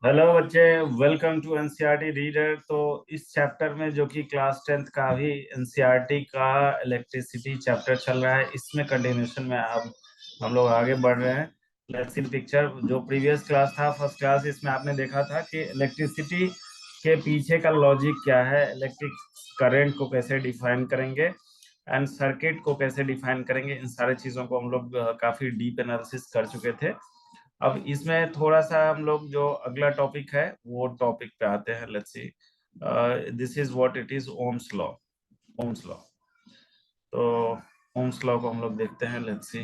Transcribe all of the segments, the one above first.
Hello बच्चे, welcome to NCERT reader. तो इस चैप्टर में जो कि क्लास 10th का भी एनसीईआरटी का इलेक्ट्रिसिटी चैप्टर चल रहा है, इसमें कंटिन्यूशन में अब हम लोग आगे बढ़ रहे हैं। Let's C picture. जो प्रीवियस क्लास था, फर्स्ट क्लास, इसमें आपने देखा था कि इलेक्ट्रिसिटी के पीछे का लॉजिक क्या है, इलेक्ट्रिक करंट को कैसे डिफाइन करेंगे एंड सर्किट को कैसे डिफाइन करेंगे। इन सारी चीजों को हम लोग काफी डीप एनालिसिस कर चुके थे। अब इसमें थोड़ा सा हम लोग जो अगला टॉपिक है वो टॉपिक पे आते हैं। Let's C, this is what it is, Ohm's law. Ohm's law. तो ओम्स लॉ को हम लोग देखते हैं। Let's C.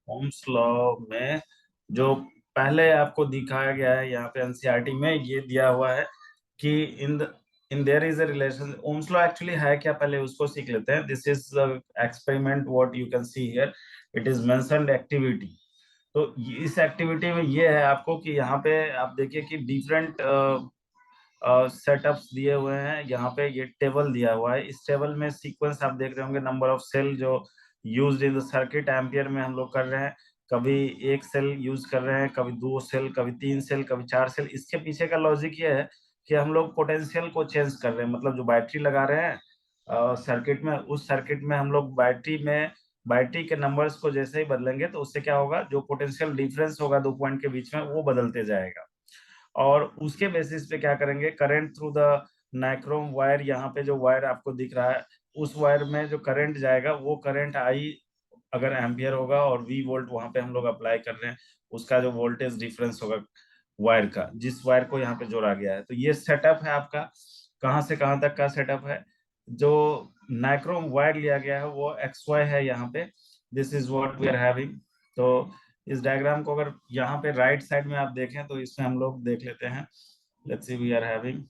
ओम्स लॉ में जो पहले आपको दिखाया गया है यहाँ पे एनसीईआरटी में, ये दिया हुआ है कि in their is a relation. Ohm's law actually है क्या, पहले उसको सीख लेते हैं। This is experiment what you can see here. It is mentioned activity. तो इस एक्टिविटी में ये है आपको कि यहाँ पे आप देखिए कि डिफरेंट सेटअप्स दिए हुए हैं। यहाँ पे ये टेबल दिया हुआ है। इस टेबल में सीक्वेंस आप देख रहे होंगे, नंबर ऑफ सेल जो used in the circuit ampere में हम लोग कर रहे हैं। कभी एक सेल यूज कर रहे हैं, कभी दो सेल, कभी तीन सेल, कभी चार सेल। इसके पीछे का लॉजिक ये है कि हम लोग पोटेंशियल को चेंज कर रहे हैं। मतलब जो बैटरी लगा रहे हैं सर्किट में, उस सर्किट में हम लोग बैटरी के नंबर्स को जैसे ही बदलेंगे तो उससे क्या होगा, जो पोटेंशियल डिफरेंस होगा दो पॉइंट के बीच में, वो बदलते जाएगा। और उसके बेसिस पे क्या करेंगे, current through the nichrome wire, यहाँ पे जो वायर आपको दिख रहा है, उस वायर में जो करंट जाएगा वो करंट आई अगर एम्पियर होगा, और वी वोल्ट वहां पे हम लोग अप्लाई कर रहे हैं, उसका जो वोल्टेज डिफरेंस होगा वायर का, जिस वायर को यहाँ पे जोड़ा गया है। तो ये सेटअप है आपका, कहाँ से कहाँ तक का सेटअप है। जो नाइक्रोम वायर लिया गया है वो एक्स वाई है यहाँ पे। This is what we are having. तो इस डायग्राम को अगर यहाँ पे राइट साइड में आप देखें तो इसमें हम लोग देख लेते हैं। Let's see, we are having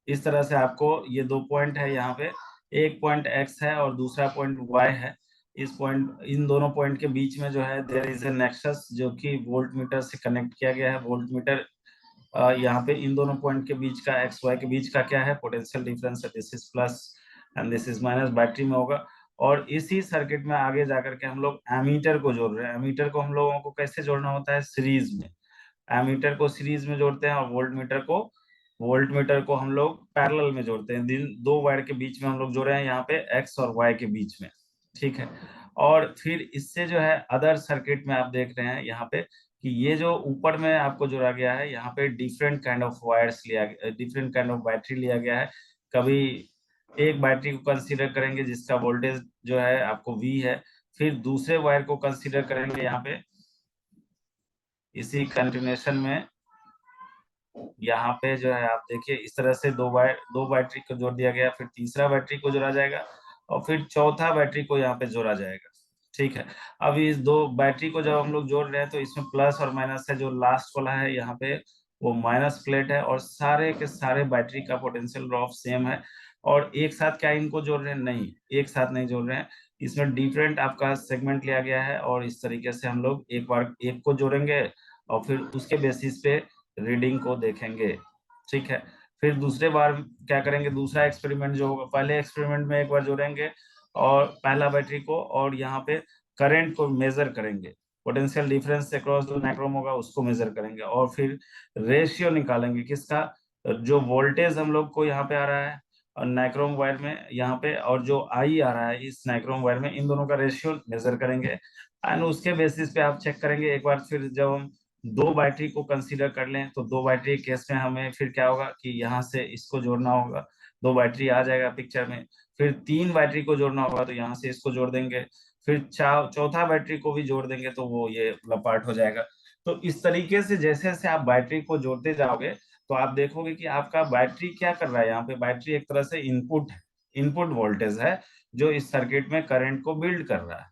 इस तरह से आपको ये दो पॉइंट है यहाँ पे। एक पॉइंट एक्स है और दूसरा पॉइंट वाई है। इस पॉइंट, इन दोनों पॉइंट के बीच में जो है देयर इज ए नेक्सस, जो कि वोल्ट मीटर से कनेक्ट किया गया है। वोल्ट मीटर यहाँ पे इन दोनों पॉइंट के बीच का, एक्स वाई के बीच का क्या है, पोटेंशियल डिफरेंस है। This is plus and this is minus, battery में होगा। और इसी सर्किट में आगे जाकर के हम लोग एमीटर को जोड़ रहे हैं। एमीटर को हम लोगों को कैसे जोड़ना होता है, सीरीज में। एमीटर को सीरीज में जोड़ते हैं और वोल्ट मीटर को हम लोग पैरेलल में जोड़ते हैं। दो वायर के बीच में हम लोग जोड़े हैं यहाँ पे, एक्स और वाई के बीच में। ठीक है। और फिर इससे जो है अदर सर्किट में आप देख रहे हैं यहाँ पे कि ये जो ऊपर में आपको जोड़ा गया है, यहाँ पे डिफरेंट काइंड ऑफ वायर्स लिया गया, डिफरेंट काइंड ऑफ बैटरी लिया गया है। कभी एक बैटरी को कंसीडर करेंगे जिसका वोल्टेज जो है आपको वी है। फिर दूसरे वायर को कंसीडर करेंगे यहाँ पे, इसी कंटिन्यूएशन में। यहाँ पे जो है आप देखिए इस तरह से दो बैटरी को जोड़ दिया गया, फिर तीसरा बैटरी को जोड़ा जाएगा और फिर चौथा बैटरी को यहाँ पे जोड़ा जाएगा। ठीक है। अब इस दो बैटरी को जब हम लोग जोड़ रहे हैं तो इसमें प्लस और माइनस है। जो लास्ट वाला है यहाँ पे वो माइनस प्लेट है, और सारे के सारे बैटरी का पोटेंशियल ड्रॉप सेम है। और एक साथ क्या इनको जोड़ रहे हैं, नहीं, एक साथ नहीं जोड़ रहे हैं। इसमें डिफरेंट आपका सेगमेंट लिया गया है, और इस तरीके से हम लोग एक बार एक को जोड़ेंगे और फिर उसके बेसिस पे रीडिंग को देखेंगे। ठीक है। फिर दूसरे बार क्या करेंगे, दूसरा एक्सपेरिमेंट जो होगा, पहले एक्सपेरिमेंट में एक बार जोड़ेंगे और पहला बैटरी को, और यहाँ पे करंट को मेजर करेंगे। पोटेंशियल डिफरेंस अक्रॉस जो नाइक्रोम होगा उसको मेजर करेंगे, और फिर रेशियो निकालेंगे किसका, जो वोल्टेज हम लोग को यहाँ पे आ रहा है और नाइक्रोम वायर में यहाँ पे, और जो आई आ रहा है इस नाइक्रोम वायर में, इन दोनों का रेशियो मेजर करेंगे। एंड उसके बेसिस पे आप चेक करेंगे एक बार। फिर जब हम दो बैटरी को कंसीडर कर लें तो दो बैटरी केस में हमें फिर क्या होगा कि यहाँ से इसको जोड़ना होगा, दो बैटरी आ जाएगा पिक्चर में। फिर तीन बैटरी को जोड़ना होगा तो यहाँ से इसको जोड़ देंगे। फिर चौथा बैटरी को भी जोड़ देंगे तो वो ये वाला पार्ट हो जाएगा। तो इस तरीके से जैसे जैसे आप बैटरी को जोड़ते जाओगे तो आप देखोगे कि आपका बैटरी क्या कर रहा है। यहाँ पे बैटरी एक तरह से इनपुट वोल्टेज है जो इस सर्किट में करंट को बिल्ड कर रहा है।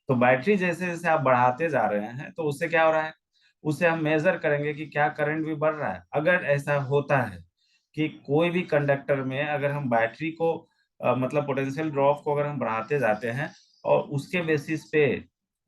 तो बैटरी जैसे जैसे आप बढ़ाते जा रहे हैं तो उससे क्या हो रहा है, उसे हम मेजर करेंगे कि क्या करंट भी बढ़ रहा है। अगर ऐसा होता है कि कोई भी कंडक्टर में अगर हम बैटरी को मतलब पोटेंशियल ड्रॉप को अगर हम बढ़ाते जाते हैं और उसके बेसिस पे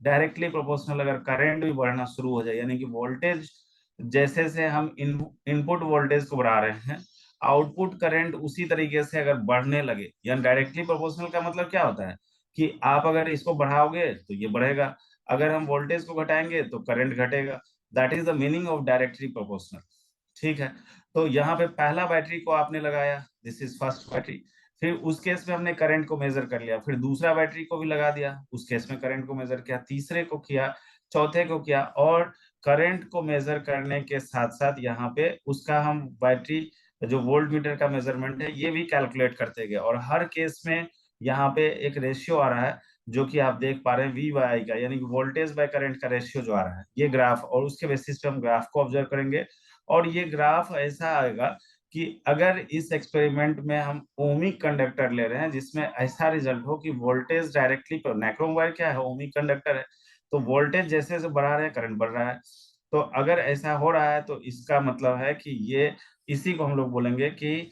डायरेक्टली प्रोपोर्शनल अगर करंट भी बढ़ना शुरू हो जाए, यानी कि वोल्टेज जैसे से हम इनपुट वोल्टेज को बढ़ा रहे हैं, आउटपुट करंट उसी तरीके से अगर बढ़ने लगे, यानी डायरेक्टली प्रोपोर्शनल का मतलब क्या होता है कि आप अगर इसको बढ़ाओगे तो ये बढ़ेगा, अगर हम वोल्टेज को घटाएंगे तो करंट घटेगा। That is the meaning of directly proportional. ठीक है, तो यहाँ पे पहला बैटरी को आपने लगाया, दिस इज फर्स्ट बैटरी, फिर उस केस में हमने करंट को मेजर कर लिया, फिर दूसरा बैटरी को भी लगा दिया, उस केस में करंट को मेजर किया, तीसरे को किया, चौथे को किया, और करंट को मेजर करने के साथ साथ यहाँ पे उसका हम बैटरी जो वोल्ट मीटर का मेजरमेंट है ये भी कैलकुलेट करते गए, और हर केस में यहाँ पे एक रेशियो आ रहा है जो कि आप देख पा रहे हैं वी बाई आई का, यानी कि वोल्टेज बाय करंट का रेशियो जो आ रहा है ये ग्राफ, और उसके बेसिस पे हम ग्राफ को ऑब्जर्व करेंगे। और ये ग्राफ ऐसा आएगा कि अगर इस एक्सपेरिमेंट में हम ओमिक कंडक्टर ले रहे हैं जिसमें ऐसा रिजल्ट हो कि वोल्टेज डायरेक्टली, नाइक्रोम वायर क्या है, ओमिक कंडक्टर है, तो वोल्टेज जैसे जैसे बढ़ा रहे हैं करंट बढ़ रहा है। तो अगर ऐसा हो रहा है तो इसका मतलब है कि ये, इसी को हम लोग बोलेंगे कि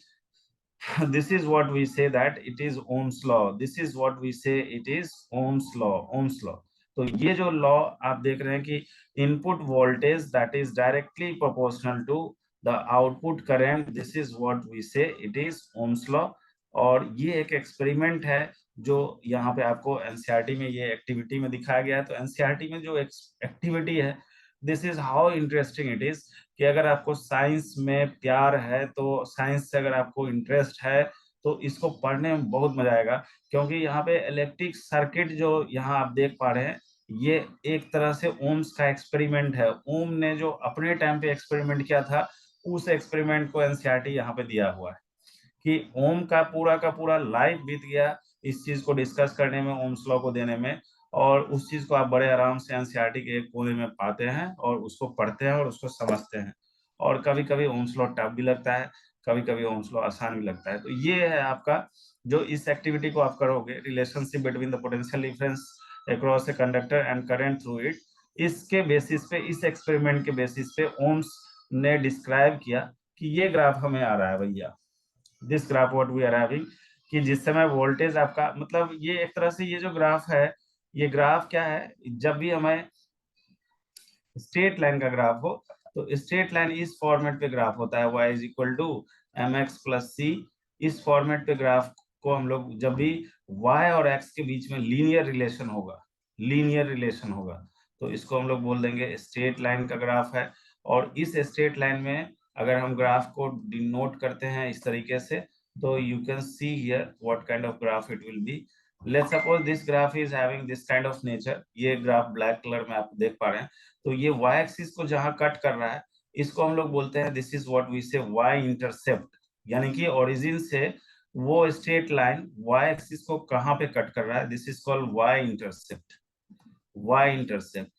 this is what we say that it is Ohm's law, this is what we say it is Ohm's law, Ohm's law। तो ये जो लॉ आप देख रहे हैं कि input voltage that is directly proportional to the output current, this is what we say it is Ohm's law. और ये एक एक्सपेरिमेंट है जो यहाँ पे आपको एनसीईआरटी में ये एक्टिविटी में दिखाया गया है। तो एनसीईआरटी में जो एक्टिविटी है, this is how interesting it is, कि अगर आपको साइंस में प्यार है, तो साइंस से अगर आपको इंटरेस्ट है तो इसको पढ़ने में बहुत मजा आएगा, क्योंकि यहाँ पे इलेक्ट्रिक सर्किट जो यहाँ आप देख पा रहे हैं ये एक तरह से ओम्स का एक्सपेरिमेंट है। ओम ने जो अपने टाइम पे एक्सपेरिमेंट किया था उस एक्सपेरिमेंट को एनसीईआरटी यहाँ पे दिया हुआ है कि ओम का पूरा लाइफ बीत गया इस चीज को डिस्कस करने में, ओम्स लॉ को देने में, और उस चीज को आप बड़े आराम से एनसीईआरटी के एक कोने में पाते हैं और उसको पढ़ते हैं और उसको समझते हैं। और कभी कभी ओम्स लॉ टफ भी लगता है, कभी कभी ओम्स लॉ आसान भी लगता है। तो ये है आपका, जो इस एक्टिविटी को आप करोगे, relationship between the potential difference across a conductor and current through it, इसके बेसिस पे, इस एक्सपेरिमेंट के बेसिस पे ओम्स ने डिस्क्राइब किया कि ये ग्राफ हमें आ रहा है भैया, this graph what we are having, कि जिस समय वोल्टेज आपका, मतलब ये एक तरह से ये जो ग्राफ है, ये ग्राफ क्या है, जब भी हमें स्ट्रेट लाइन का ग्राफ हो तो स्ट्रेट लाइन इस फॉर्मेट पे ग्राफ होता है, y is equal to m x plus c. इस फॉर्मेट पे ग्राफ को हम लोग, जब भी y और x के बीच में लीनियर रिलेशन होगा, लीनियर रिलेशन होगा, तो इसको हम लोग बोल देंगे स्ट्रेट लाइन का ग्राफ है। और इस स्ट्रेट लाइन में अगर हम ग्राफ को डिनोट करते हैं इस तरीके से, तो you can see here what kind of graph it will be. Let's suppose this graph is having this kind of nature, ये ग्राफ ब्लैक कलर में आप देख पा रहे हैं। तो ये y एक्सिस को जहां कट कर रहा है इसको हम लोग बोलते हैं, दिस इज व्हाट वी से y इंटरसेप्ट, यानी कि ओरिजिन से वो स्ट्रेट लाइन y एक्सिस को कहां पे कट कर रहा है, this is called y intercept, y intercept.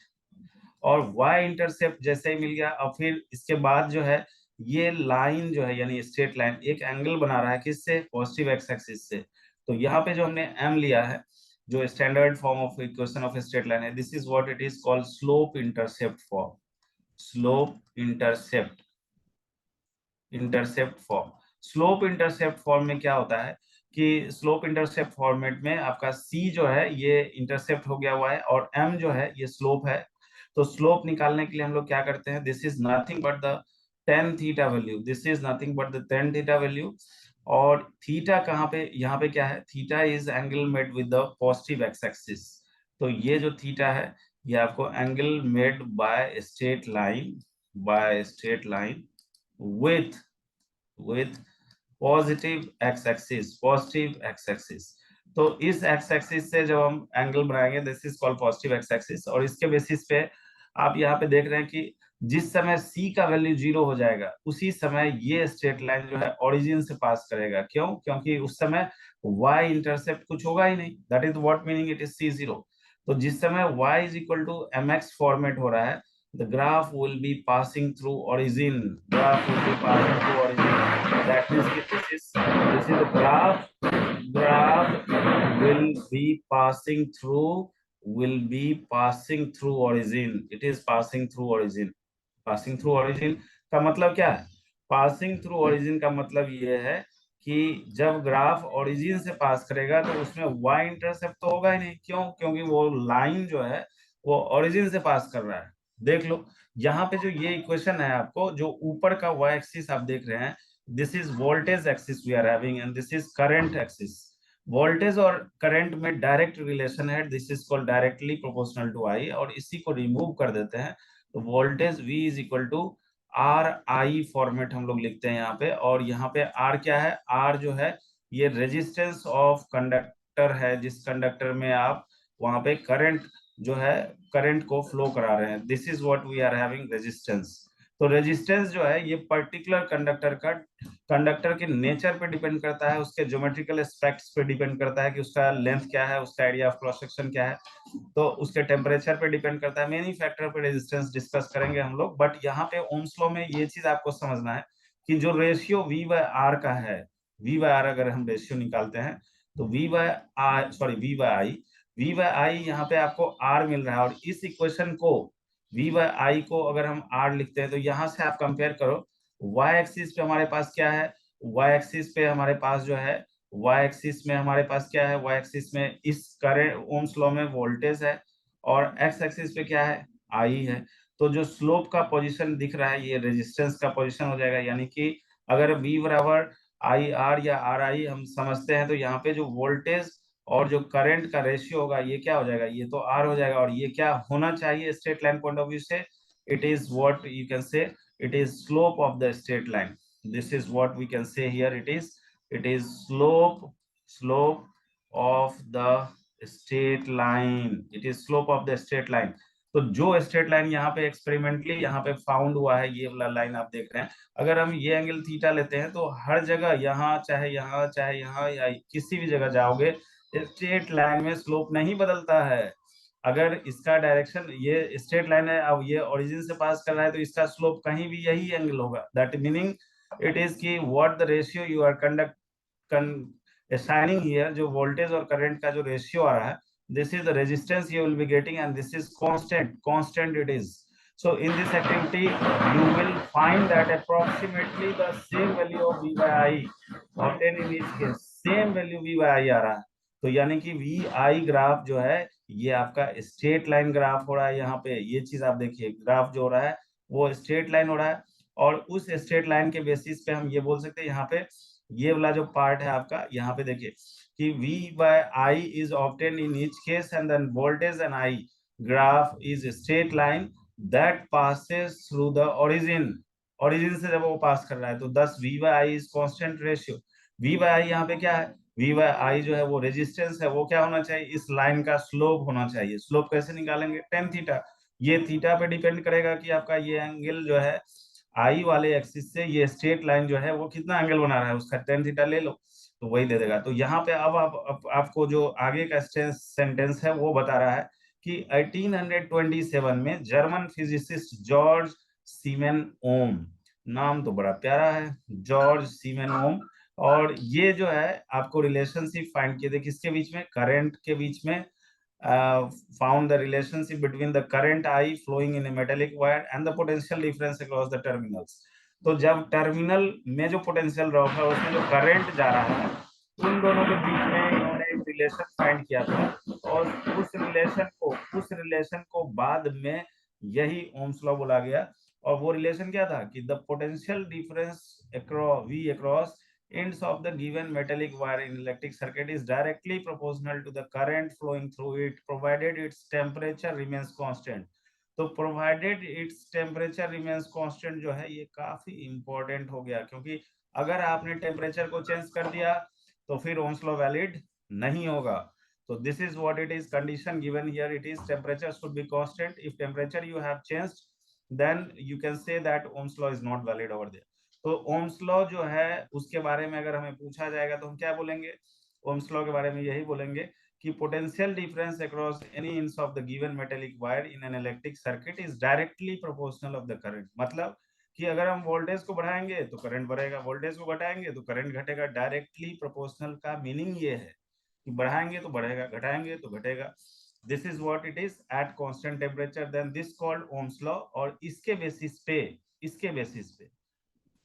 और y इंटरसेप्ट जैसे ही मिल गया, और फिर इसके बाद जो है ये लाइन जो है, यानी स्ट्रेट लाइन एक एंगल बना रहा है किससे, पॉजिटिव एक्स एक्सिस से। तो यहाँ पे जो हमने m लिया है, जो standard form of equation of straight line है, this is what it is called slope intercept form, slope intercept, intercept form. Slope intercept form में क्या होता है कि स्लोप इंटरसेप्ट फॉर्मेट में आपका c जो है ये इंटरसेप्ट हो गया हुआ है, और m जो है ये स्लोप है। तो स्लोप निकालने के लिए हम लोग क्या करते हैं, this is nothing but the tan theta value, this is nothing but the tan theta value. और थीटा कहाँ पे, यहाँ पे क्या है, theta is angle made with the positive X axis. तो ये जो थीटा है ये आपको angle made by straight line, by straight line with positive X axis, positive X axis. तो इस एक्स एक्सिस से जब हम एंगल बनाएंगे, this is called positive X axis. और इसके बेसिस पे आप यहाँ पे देख रहे हैं कि जिस समय c का वैल्यू 0 हो जाएगा उसी समय ये स्ट्रेट लाइन जो है ओरिजिन से पास करेगा। क्यों, क्योंकि उस समय y इंटरसेप्ट कुछ होगा ही नहीं, that is what meaning it is c0। तो जिस समय y is equal to mx format हो रहा है, the graph will be passing through origin, graph will be passing through origin, that means this is the graph will be passing through, will be passing through origin, it is passing through origin। passing through origin का मतलब क्या है, passing through origin का मतलब ये है कि जब ग्राफ ओरिजिन से पास करेगा तो उसमें y इंटरसेप्ट तो होगा ही नहीं। क्यों, क्योंकि वो लाइन जो है वो ओरिजिन से पास कर रहा है, देख लो यहाँ पे जो ये इक्वेशन है आपको, जो ऊपर का y एक्सिस आप देख रहे हैं, this is voltage axis we are having and this is current axis. Voltage और करंट में डायरेक्ट रिलेशन है, this is called directly proportional to I, और इसी को रिमूव कर देते हैं तो voltage V is equal to R I format हम लोग लिखते हैं यहाँ पे। और यहाँ पे R क्या है, R जो है ये रेजिस्टेंस ऑफ कंडक्टर है, जिस कंडक्टर में आप वहां पे करंट जो है करंट को फ्लो करा रहे हैं, this is what we are having resistance. तो रेजिस्टेंस जो है ये पर्टिकुलर कंडक्टर के नेचर पे डिपेंड करता है, उसके ज्योमेट्रिकल एस्पेक्ट्स पे डिपेंड करता है कि उसका लेंथ क्या है, उसका एरिया ऑफ क्रॉस सेक्शन क्या है, तो उसके टेम्परेचर पे डिपेंड करता है, मेनी फैक्टर पे रेजिस्टेंस डिस्कस करेंगे हम लोग। बट यहाँ पे ओम्स लॉ में ये चीज आपको समझना है कि जो रेशियो V बाय आर का है, V बाय आर अगर हम रेशियो निकालते हैं तो V बाय आई, सॉरी V बाय आई यहाँ पे आपको R मिल रहा है, और इस इक्वेशन को V बाय आई को अगर हम R लिखते हैं तो यहाँ से आप कंपेयर करो, y एक्सिस पे हमारे पास क्या है, y एक्सिस पे हमारे पास जो है, y एक्सिस में हमारे पास क्या है, y एक्सिस में इस करंट ओम्स लॉ में वोल्टेज है, और x एक्सिस पे क्या है, I है। तो जो स्लोप का पोजीशन दिख रहा है ये रेजिस्टेंस का पोजीशन हो जाएगा, यानी कि अगर V बराबर आई आर या आर आई हम समझते हैं तो यहाँ पे जो वोल्टेज और जो करंट का रेशियो होगा ये क्या हो जाएगा, ये तो आर हो जाएगा। और ये क्या होना चाहिए straight line point of view से, it is what you can say, it is slope of the straight line. This is what we can say here, it is slope of the straight line, it is slope of the straight line। तो जो straight line यहाँ पे experimentally यहाँ पे found हुआ है, ये वाला लाइन आप देख रहे हैं, अगर हम ये एंगल थीटा लेते हैं तो हर जगह यहाँ चाहे यहाँ या किसी भी जगह जाओगे, स्ट्रेट लाइन में स्लोप नहीं बदलता है। अगर इसका डायरेक्शन ये स्ट्रेट लाइन है, अब ये ओरिजिन से पास कर रहा है तो इसका स्लोप कहीं भी यही एंगल होगा, दैट मीनिंग इट इज की what the ratio you are assigning here, जो वोल्टेज और करंट का जो रेशियो आ रहा है, this is the resistance you will be getting and this is constant it is। so in this activity you will find that approximately the same value of V by I obtained in each case, same value V by I आ रहा है। तो यानी कि we I graph जो है ये आपका straight line graph हो रहा है, यहाँ पे ये चीज आप देखिए, ग्राफ जो हो रहा है वो स्ट्रेट लाइन हो रहा है, और उस स्ट्रेट लाइन के बेसिस पे हम ये बोल सकते हैं, यहाँ पे ये वाला जो पार्ट है आपका, यहाँ पे देखिए कि V by I is obtained in each case and then voltage and I graph is a straight line that passes through the origin से जब वो पास कर रहा है तो 10 V by I is constant ratio। V by I यहाँ पे क्या है, V by I जो है वो रेजिस्टेंस है, वो क्या होना चाहिए, इस लाइन का स्लोप होना चाहिए। स्लोप कैसे निकालेंगे, टेन थीटा, ये थीटा पे डिपेंड करेगा कि आपका ये एंगल जो है आई वाले एक्सिस से ये स्ट्रेट लाइन जो है वो कितना एंगल बना रहा है, उसका टेन थीटा ले लो तो वही दे देगा। तो यहाँ पे अब आपको जो आगे का सेंटेंस है वो बता रहा है कि 1827 में जर्मन फिजिसिस्ट जॉर्ज सीमेन ओम, नाम तो बड़ा प्यारा है, जॉर्ज सीमेन ओम, और ये जो है आपको रिलेशनशिप फाइंड किए थे किसके बीच में, करंट के बीच में, found the relationship between the current I flowing in a metallic wire and the potential difference across the terminals। तो जब टर्मिनल में जो पोटेंशियल ड्रॉप है उसमें जो करंट जा रहा है, उन दोनों के बीच में इन्होंने एक रिलेशन फाइंड किया था, और उस रिलेशन को बाद में यही ओम्स लॉ बोला गया। और वो रिलेशन क्या था कि the potential difference across V across ends of the given metallic wire in electric circuit is directly proportional to the current flowing through it provided its temperature remains constant। तो provided its temperature remains constant जो है ये काफी important हो गया, क्योंकि अगर आपने टेम्परेचर को चेंज कर दिया तो फिर ओम्स लॉ वैलिड नहीं होगा। तो this is what it is, condition given here it is temperature should be constant, if temperature you have changed then you can say that Ohm's law is not valid over there. तो Ohm's law जो है उसके बारे में अगर हमें पूछा जाएगा तो हम क्या बोलेंगे, ओम्स लॉ के बारे में यही बोलेंगे कि potential difference across any inch of the given metallic wire in an electric circuit is directly proportional of the current. मतलब कि अगर हम वोल्टेज को बढ़ाएंगे तो करंट बढ़ेगा, वोल्टेज को घटाएंगे तो करंट घटेगा, डायरेक्टली प्रोपोर्शनल का मीनिंग ये है कि बढ़ाएंगे तो बढ़ेगा, घटाएंगे तो घटेगा। This is what it is at constant temperature, then this called Ohm's law. और इसके बेसिस पे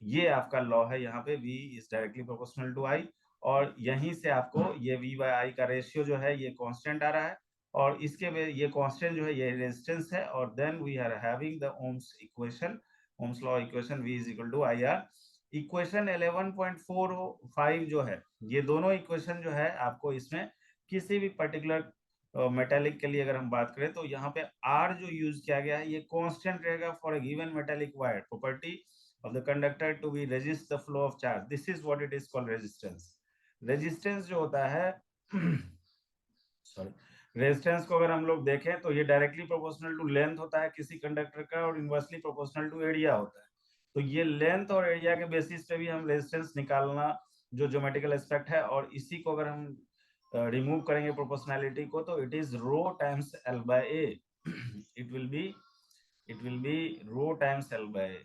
ये आपका लॉ है, यहाँ पे V is directly proportional to I, और यहीं से आपको ये V बाय I का रेशियो जो है ये कांस्टेंट आ रहा है, और इसके ये कांस्टेंट जो है ये रेजिस्टेंस है, और then we are having the Ohm's equation, Ohm's law equation V is equal to IR। Equation 11.45 जो है, ये दोनों इक्वेशन जो है आपको इसमें किसी भी पर्टिकुलर मेटेलिक के लिए अगर हम बात करें तो यहाँ पे R जो यूज किया गया है ये कांस्टेंट रहेगा for a given metallic wire, property of the conductor to be resist the flow of charge. This is what it is called resistance. Resistance जो होता है सॉरी, रेजिस्टेंस को अगर हम लोग देखें तो ये डायरेक्टली प्रोपोर्शनल टू लेंथ होता है किसी कंडक्टर का, और इनवर्सली प्रोपोर्शनल टू एरिया होता है। तो ये लेंथ और एरिया के बेसिस पे भी हम रेजिस्टेंस निकालना जो ज्योमेट्रिकल एस्पेक्ट है, और इसी को अगर हम रिमूव करेंगे प्रोपोर्शनैलिटी को तो it is rho times L by A। it will be rho times L by A।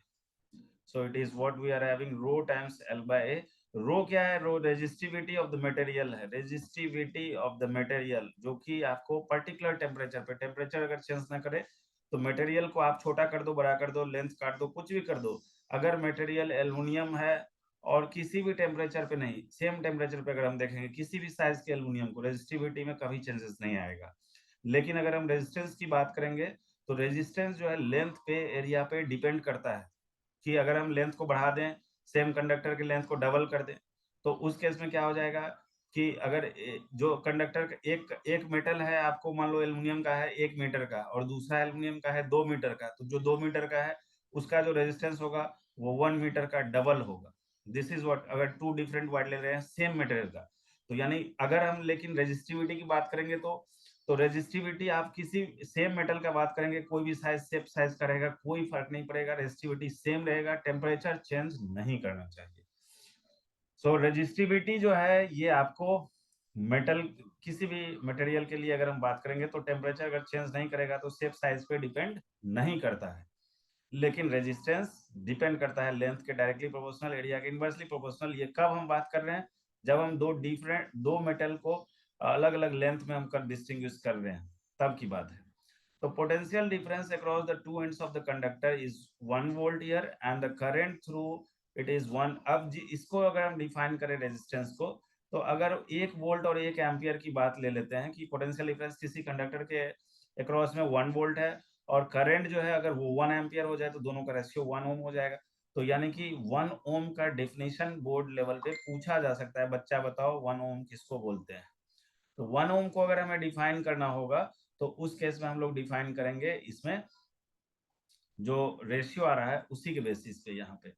So it is what we are having rho times L by A। रो क्या है? रो रेजिस्टिविटी ऑफ द मटेरियल है, resistivity of the material, जो कि आपको particular temperature पे, temperature अगर change ना करे तो मटेरियल को आप छोटा कर दो, बड़ा कर दो, लेंथ काट दो, कुछ भी कर दो, अगर मटेरियल एल्युमिनियम है और किसी भी टेम्परेचर पे नहीं, सेम टेम्परेचर पे अगर हम देखेंगे किसी भी साइज के एल्युमिनियम को, रेजिस्टिविटी में कभी चेंजेस नहीं आएगा। लेकिन अगर हम रेजिस्टेंस की बात करेंगे तो रेजिस्टेंस जो है लेंथ पे, एरिया पे डिपेंड करता है, कि अगर हम लेंथ को बढ़ा दें, सेम कंडक्टर की लेंथ को डबल कर दें, तो उस केस में क्या हो जाएगा कि अगर जो कंडक्टर एक मेटल है, आपको मान लो एल्युमिनियम का है 1 मीटर का, और दूसरा एल्युमिनियम का है 2 मीटर का, तो जो 2 मीटर का है उसका जो रेजिस्टेंस होगा वो 1 मीटर का डबल होगा। दिस इज व्हाट, अगर 2 डिफरेंट वायर ले रहे हैं सेम मटेरियल का। तो यानी अगर हम लेकिन रेजिस्टिविटी की बात करेंगे तो रेजिस्टिविटी आप किसी सेम मेटल का बात करेंगे, कोई भी साइज शेप साइज का रहेगा, कोई फर्क नहीं पड़ेगा, रेजिस्टिविटी सेम रहेगा, टेम्परेचर चेंज नहीं करना चाहिए। सो रेजिस्टिविटी जो है ये आपको मेटल, किसी भी मटेरियल के लिए अगर हम बात करेंगे तो टेम्परेचर अगर चेंज नहीं करेगा तो शेप साइज पे डिपेंड नहीं करता है, लेकिन रेजिस्टेंस डिपेंड करता है लेंथ के डायरेक्टली प्रोपोर्शनल, एरिया के इनवर्सली प्रोपोर्शनल। ये कब हम बात कर रहे हैं? जब हम दो मेटल को अलग अलग लेंथ में हम कर डिस्टिंग्विश कर रहे हैं, तब की बात है। तो potential difference across the two ends of the conductor is 1 volt here and the current through it is 1। अब इसको अगर हम डिफाइन करें रेजिस्टेंस को, तो अगर 1 वोल्ट और 1 एम्पियर की बात ले लेते हैं कि पोटेंशियल डिफरेंस किसी कंडक्टर के अक्रॉस में 1 वोल्ट है, और करंट जो है अगर वो 1 एम्पियर हो जाए तो दोनों का रेशियो 1 ओम हो जाएगा। तो यानी कि 1 ओम का डेफिनेशन बोर्ड लेवल पे पूछा जा सकता है, बच्चा बताओ 1 ओम किसको बोलते हैं? तो 1 ओम को अगर हमें डिफाइन करना होगा तो उस केस में हम लोग डिफाइन करेंगे इसमें जो रेशियो आ रहा है उसी के बेसिस पे यहाँ पे।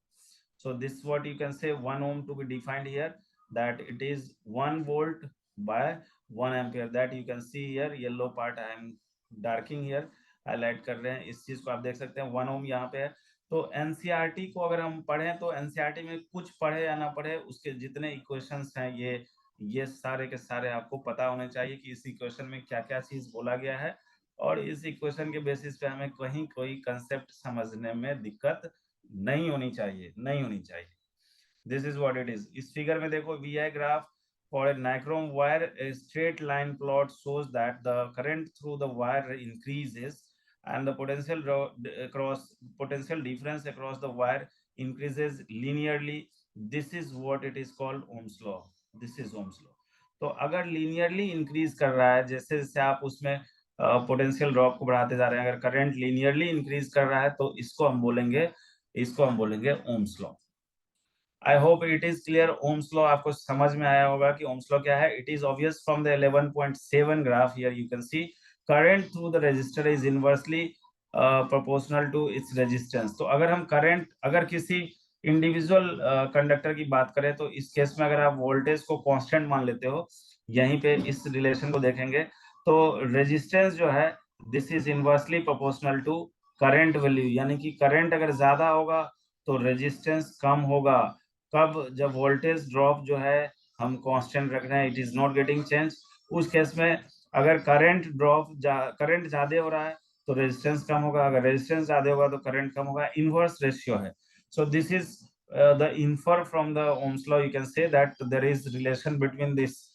So this what you can say 1 ohm to be defined here, that it is 1 volt by 1 ampere, that you can see here, yellow part I am darking here, highlight कर रहे हैं, इस चीज को आप देख सकते हैं 1 ohm यहाँ पे है। तो एनसीईआरटी को अगर हम पढ़ें तो एनसीईआरटी में कुछ पढ़े या ना पढ़े, उसके जितने इक्वेशंस हैं ये सारे के सारे आपको पता होने चाहिए कि इस इक्वेशन में क्या क्या चीज बोला गया है, और इस इक्वेशन के बेसिस पे हमें कहीं कोई कंसेप्ट समझने में दिक्कत नहीं होनी चाहिए, नहीं होनी चाहिए। This is what it is. इस फिगर में देखो VI graph for a nichrome wire, a straight line plot shows that the current through the wire increases and the potential difference across the wire increases linearly. This is what it is called Ohm's law. This is Ohm's law। तो अगर linearly increase कर रहा है, जैसे जैसे आप उसमें potential drop को बढ़ाते जा रहे हैं, अगर करंट लिनियरली इंक्रीज कर रहा है तो इसको हम बोलेंगे Ohm's law. I hope it is clear. Ohm's law आपको समझ में आया होगा कि ओम्स लॉ क्या है। It is obvious from the 11.7 graph here you can see current through the resistor is inversely proportional to its resistance. तो अगर हम करंट, अगर किसी इंडिविजुअल कंडक्टर की बात करें तो इस केस में अगर आप वोल्टेज को कांस्टेंट मान लेते हो, यहीं पे इस रिलेशन को देखेंगे तो रेजिस्टेंस जो है this is inversely proportional to current value, यानी कि करंट अगर ज्यादा होगा तो रेजिस्टेंस कम होगा। कब? जब वोल्टेज ड्रॉप जो है हम कांस्टेंट रख रहे हैं, it is not getting change, उस केस में अगर करंट ज्यादा हो रहा है तो रेजिस्टेंस कम होगा, अगर रेजिस्टेंस ज्यादा होगा तो करंट कम होगा, इनवर्स रेशियो है। So this is the infer from the Ohm's law, you can say that there is relation between this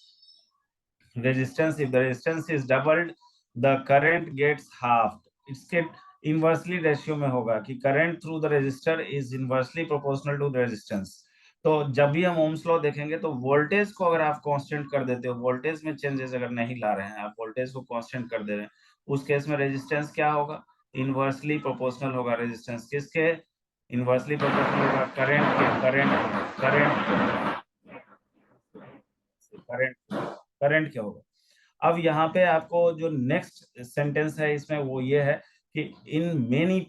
resistance. If the resistance is doubled, the current gets halved। इसके inversely ratio में होगा कि current through the resistor is inversely proportional to the resistance. तो जब भी हम Ohm's law देखेंगे तो वोल्टेज को अगर आप कांस्टेंट कर देते हो, वोल्टेज में चेंजेस अगर नहीं ला रहे हैं, आप वोल्टेज को कांस्टेंट कर दे रहे हैं, उस केस में रेजिस्टेंस क्या होगा? इनवर्सली प्रोपोर्शनल होगा। रेजिस्टेंस किसके? इनवर्सली प्रोपोर्शनल होगा करंट के। करंट करंट क्या होगा? अब यहाँ पे आपको जो नेक्स्ट सेंटेंस है इसमें वो ये है कि in many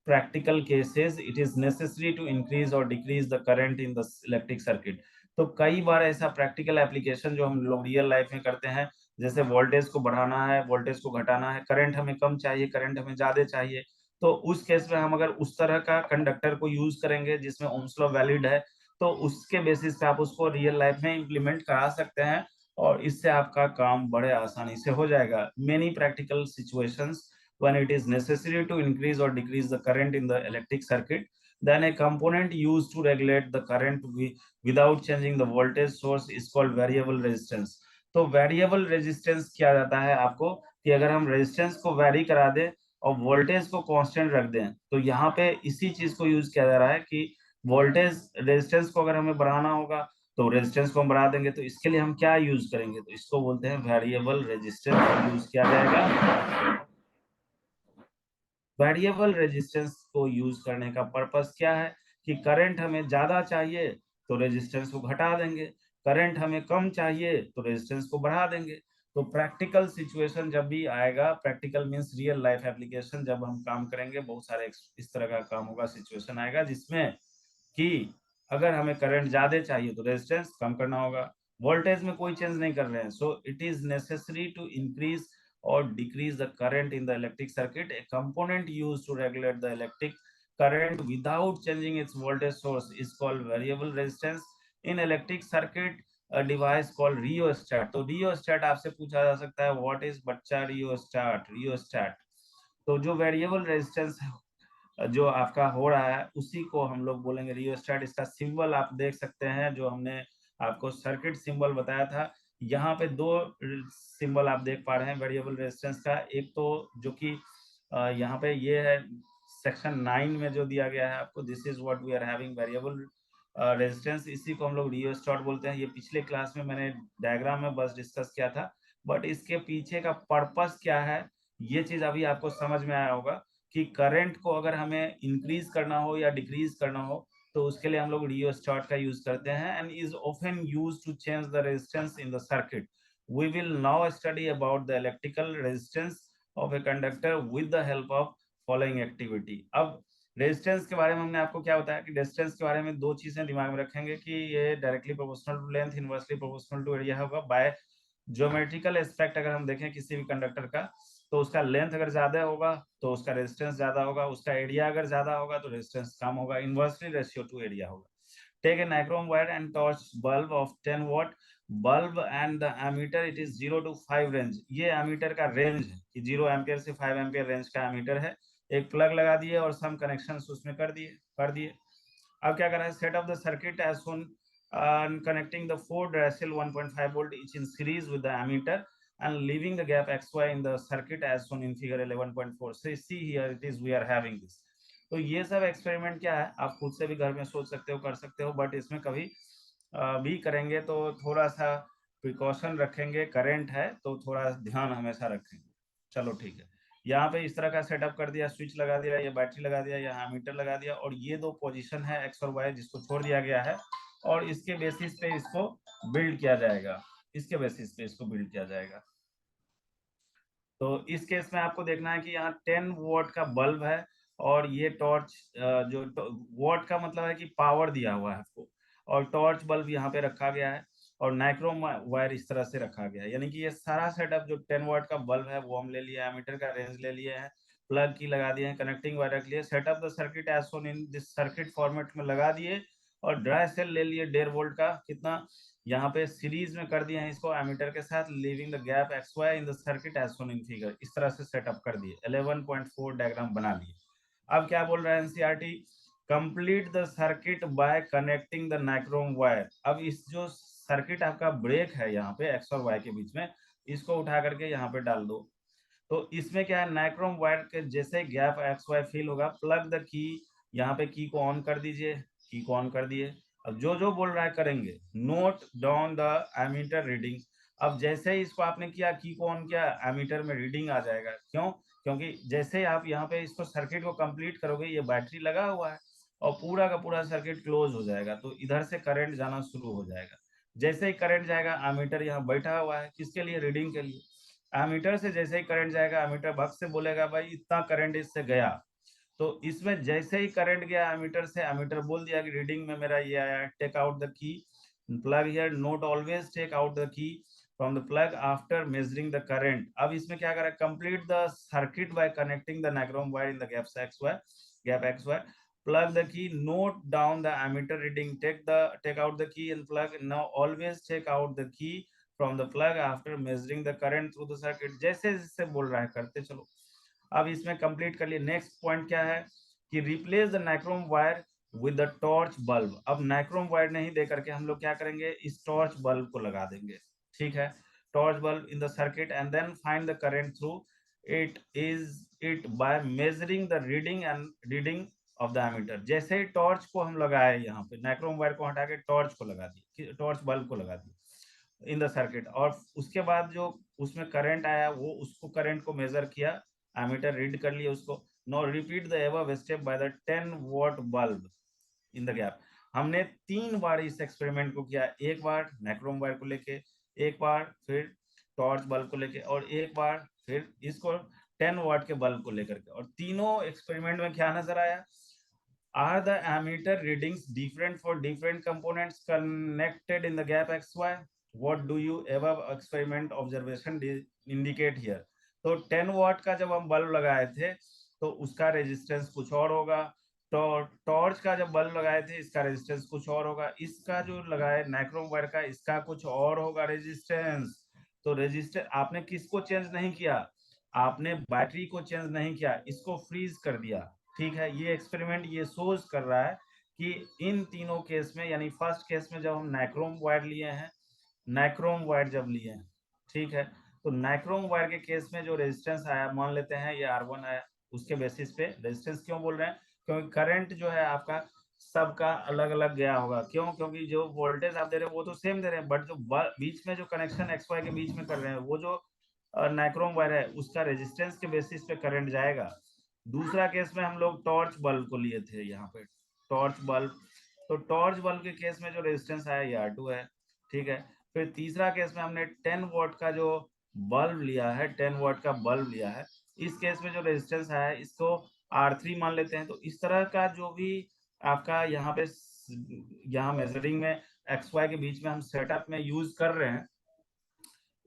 practical cases it is necessary to increase or decrease the current in the electric circuit। तो कई बार ऐसा प्रैक्टिकल एप्लीकेशन जो हम लोग रियल लाइफ में करते हैं, जैसे वोल्टेज को बढ़ाना है, वोल्टेज को घटाना है, करंट हमें कम चाहिए, करंट हमें ज्यादा चाहिए, तो उस केस में हम अगर उस तरह का कंडक्टर को यूज करेंगे जिसमें ओम्स लॉ वैलिड है, तो उसके बेसिस पे आप उसको रियल लाइफ में इम्प्लीमेंट करा सकते हैं और इससे आपका काम बड़े आसानी से हो जाएगा। Many practical situations when it is necessary to increase or decrease the current in the electric circuit, then a component used to regulate the current without changing the voltage source is called variable resistance। तो variable resistance किया जाता है आपको कि अगर हम resistance को very करा दें और वोल्टेज को कांस्टेंट रख दें, तो यहाँ पे इसी चीज को यूज किया जा रहा है कि वोल्टेज रेजिस्टेंस को अगर हमें बढ़ाना होगा तो रेजिस्टेंस को हम बढ़ा देंगे, तो इसके लिए हम क्या यूज करेंगे? तो इसको बोलते हैं वेरिएबल रेजिस्टेंस यूज किया जाएगा। वेरिएबल रेजिस्टेंस को यूज करने का पर्पस क्या है कि करंट हमें ज्यादा चाहिए तो रेजिस्टेंस को घटा देंगे, करंट हमें कम चाहिए तो रेजिस्टेंस को बढ़ा देंगे। तो प्रैक्टिकल सिचुएशन जब भी आएगा, practical means real life application, जब हम काम करेंगे बहुत सारे इस तरह का काम होगा, सिचुएशन आएगा जिसमें कि अगर हमें करंट ज्यादा चाहिए तो रेजिस्टेंस कम करना होगा, वोल्टेज में कोई चेंज नहीं कर रहे हैं, so it is necessary to increase or decrease the current in the electric circuit, a component used to regulate the electric current without changing its voltage source is called variable resistance। in electric circuit a device called rheostat। तो rheostat आपसे पूछा जा सकता है what is बच्चा rheostat। तो जो variable resistance जो आपका हो रहा है उसी को हम लोग बोलेंगे रियोस्टेट। इसका सिंबल आप देख सकते हैं जो हमने आपको सर्किट सिंबल बताया था, यहाँ पे दो सिंबल आप देख पा रहे हैं वेरिएबल रेजिस्टेंस का। एक तो जो कि यहाँ पे ये है सेक्शन 9 में जो दिया गया है आपको, this is what we are having variable resistance, इसी को हम लोग रियोस्टेट बोलते हैं। ये पिछले क्लास में मैंने डायग्राम में बस डिस्कस किया था, बट इसके पीछे का पर्पस क्या है ये चीज अभी आपको समझ में आया होगा कि करंट को अगर हमें इंक्रीज करना हो या डिक्रीज करना हो तो उसके लिए हम लोग रियोस्टेट का यूज करते हैं and is often used to change the resistance in the circuit. We will now study about the electrical resistance of a conductor with the help of following activity. अब रेजिस्टेंस के बारे में हमने आपको क्या बताया कि रेजिस्टेंस के बारे में दो चीजें दिमाग में रखेंगे कि ये directly proportional to length, inversely proportional to area होगा। बाय ज्योमेट्रिकल एस्पेक्ट अगर हम देखें किसी भी कंडक्टर का, तो उसका लेंथ अगर ज्यादा होगा तो उसका रेजिस्टेंस ज्यादा होगा, उसका एरिया अगर ज्यादा होगा तो रेजिस्टेंस कम होगा, इनवर्सली रेशियो टू एरिया होगा। Take a nichrome wire and torch bulb of 10 watt bulb and the ammeter it is 0 to 5 range. ये एमीटर का रेंज है कि 0 एम्पियर से 5 एम्पियर रेंज का एमीटर है। एक प्लग लगा दिए और सम कनेक्शंस उसमें कर दिए। अब क्या कर रहा है, set of the circuit as shown connecting the four Duracell 1.5 volt each in series with the ammeter and leaving the gap xy in the circuit as shown in figure 11.4। so see here it is we are having this। तो ये सब experiment क्या है आप खुद से भी घर में सोच सकते हो, कर सकते हो, बट इसमें कभी भी करेंगे तो थोड़ा सा प्रिकॉशन रखेंगे, करंट है तो थोड़ा ध्यान हमेशा रखेंगे। चलो ठीक है, यहाँ पे इस तरह का सेटअप कर दिया, स्विच लगा दिया, ये बैटरी लगा दिया, यहाँ मीटर लगा दिया और ये दो पोजीशन है एक्स और वाई जिसको छोड़ दिया गया है और इसके बेसिस पे इसको बिल्ड किया जाएगा, इसके बेसिस पे इसको बिल्ड किया जाएगा। तो इस केस में आपको देखना है कि यहाँ 10 वॉट का बल्ब है और ये टॉर्च जो वॉट का मतलब है कि पावर दिया हुआ है आपको, और टॉर्च बल्ब यहाँ पे रखा गया है और नाइक्रोम वायर इस तरह से रखा गया है। यानी कि ये सारा सेटअप जो 10 वॉट का बल्ब है वो हम ले लिया, एमीटर का रेंज ले लिए हैं, प्लग की लगा दिए हैं, कनेक्टिंग वायर रख लिए, set up the circuit as shown in this circuit format में लगा दिए और ड्राई सेल ले लिए 1.5 वोल्ट का, कितना यहाँ पे सीरीज में कर दिए हैं इसको एमीटर के साथ, leaving the gap X Y in the circuit as shown in figure. इस तरह से सेटअप कर दिए, 11.4 डायग्राम बना लिए। अब क्या बोल रहा है NCERT, complete the circuit by connecting the nichrome wire. अब इस जो सर्किट आपका ब्रेक है यहाँ पे एक्स और वाई के बीच में, इसको उठा करके यहाँ पे डाल दो। तो इसमें क्या है, नाइक्रोम वायर के जैसे गैप एक्स वाई फिल होगा, प्लग द की, यहाँ पे की को ऑन कर दीजिए, की को ऑन कर दिए, अब जो जो बोल रहा है करेंगे। Note down the ammeter reading. अब जैसे ही इसको आपने किया, की को ऑन किया, एमीटर में रीडिंग आ जाएगा। क्यों? क्योंकि जैसे ही आप यहाँ पे इसको सर्किट को कंप्लीट करोगे, ये बैटरी लगा हुआ है और पूरा का पूरा सर्किट क्लोज हो जाएगा, तो इधर से करंट जाना शुरू हो जाएगा। जैसे ही करंट जाएगा, एमीटर यहाँ बैठा हुआ है किसके लिए? रीडिंग के लिए। एमीटर से जैसे ही करंट जाएगा, एमीटर भग से बोलेगा भाई इतना करंट इससे गया। तो इसमें जैसे ही करंट गया एमीटर से, एमीटर बोल दिया कि रीडिंग में मेरा ये आया। Take out the key, plug here. Note always take out the key from the plug after measuring the current. अब इसमें क्या करें? Complete the circuit by connecting the nichrome wire in the gap X wire, gap X wire. Plug the key, note down the ammeter reading, take out the key and plug. Now always take out the key from the plug after measuring the current through the circuit। जैसे जैसे बोल रहा है करते चलो। अब इसमें complete कर लिए। नेक्स्ट पॉइंट क्या है कि replace the nichrome wire with the torch bulb. अब नाइक्रोम वायर नहीं दे करके हम लोग क्या करेंगे? इस टॉर्च बल्ब को लगा देंगे। ठीक है, torch bulb in the circuit and then find the current through it is it by measuring the reading of the ammeter. जैसे ही टॉर्च को हम लगाए, यहाँ पे नाइक्रोम वायर को हटा के टॉर्च को लगा दी, टॉर्च बल्ब को लगा दी इन द सर्किट, और उसके बाद जो उसमें करंट आया वो उसको करंट को मेजर किया, एमीटर रीड कर लिया उसको। Now repeat the above step by the 10 watt bulb in the gap. हमने 3 बार इस एक्सपेरिमेंट को किया। एक बार नाइक्रोम वायर को लेके, एक बार फिर टॉर्च बल्ब को लेके, और एक बार फिर इसको 10 वाट के बल्ब को लेकर के। और तीनों एक्सपेरिमेंट में क्या नजर आया? Are the ammeter readings different for different components connected in the gap XY? What do you above experiment observation indicate here? तो 10 वाट का जब हम बल्ब लगाए थे तो उसका रेजिस्टेंस कुछ और होगा। टॉर्च का जब बल्ब लगाए थे इसका रेजिस्टेंस कुछ और होगा। इसका जो लगाए नाइक्रोम वायर का, इसका कुछ और होगा रेजिस्टेंस। तो रेजिस्टेंस आपने किसको चेंज नहीं किया? आपने बैटरी को चेंज नहीं किया, इसको फ्रीज कर दिया। ठीक है, ये एक्सपेरिमेंट ये सोच कर रहा है कि इन तीनों केस में, यानी फर्स्ट केस में जब हम नाइक्रोम वायर लिए हैं, नाइक्रोम वायर जब लिए हैं, ठीक है, तो नाइक्रोम वायर के केस में जो रेजिस्टेंस आया, मान लेते हैं ये R1 आया, उसके बेसिस पे रेजिस्टेंस क्यों बोल रहे हैं? क्योंकि करंट जो है आपका सबका अलग अलग गया होगा। क्यों? क्योंकि जो वोल्टेज आप दे रहे हैं वो तो सेम दे रहे हैं, बट जो बीच में जो कनेक्शन एक्स वाई के बीच में कर रहे हैं, वो जो नाइक्रोम वायर है उसका रेजिस्टेंस के बेसिस पे करंट जाएगा। दूसरा केस में हम लोग टॉर्च बल्ब को लिए थे, यहाँ पे टॉर्च बल्ब। तो टॉर्च बल्ब के केस में जो रेजिस्टेंस आया ये R2 है। ठीक है, फिर तीसरा केस में हमने 10 वॉट का जो बल्ब लिया है, 10 वॉट का बल्ब लिया है, इस केस में जो रेजिस्टेंस आया है इसको R3 मान लेते हैं। तो इस तरह का जो भी आपका यहाँ पे यहाँ मेजरिंग में एक्स वाई के बीच में हम सेटअप में यूज कर रहे हैं,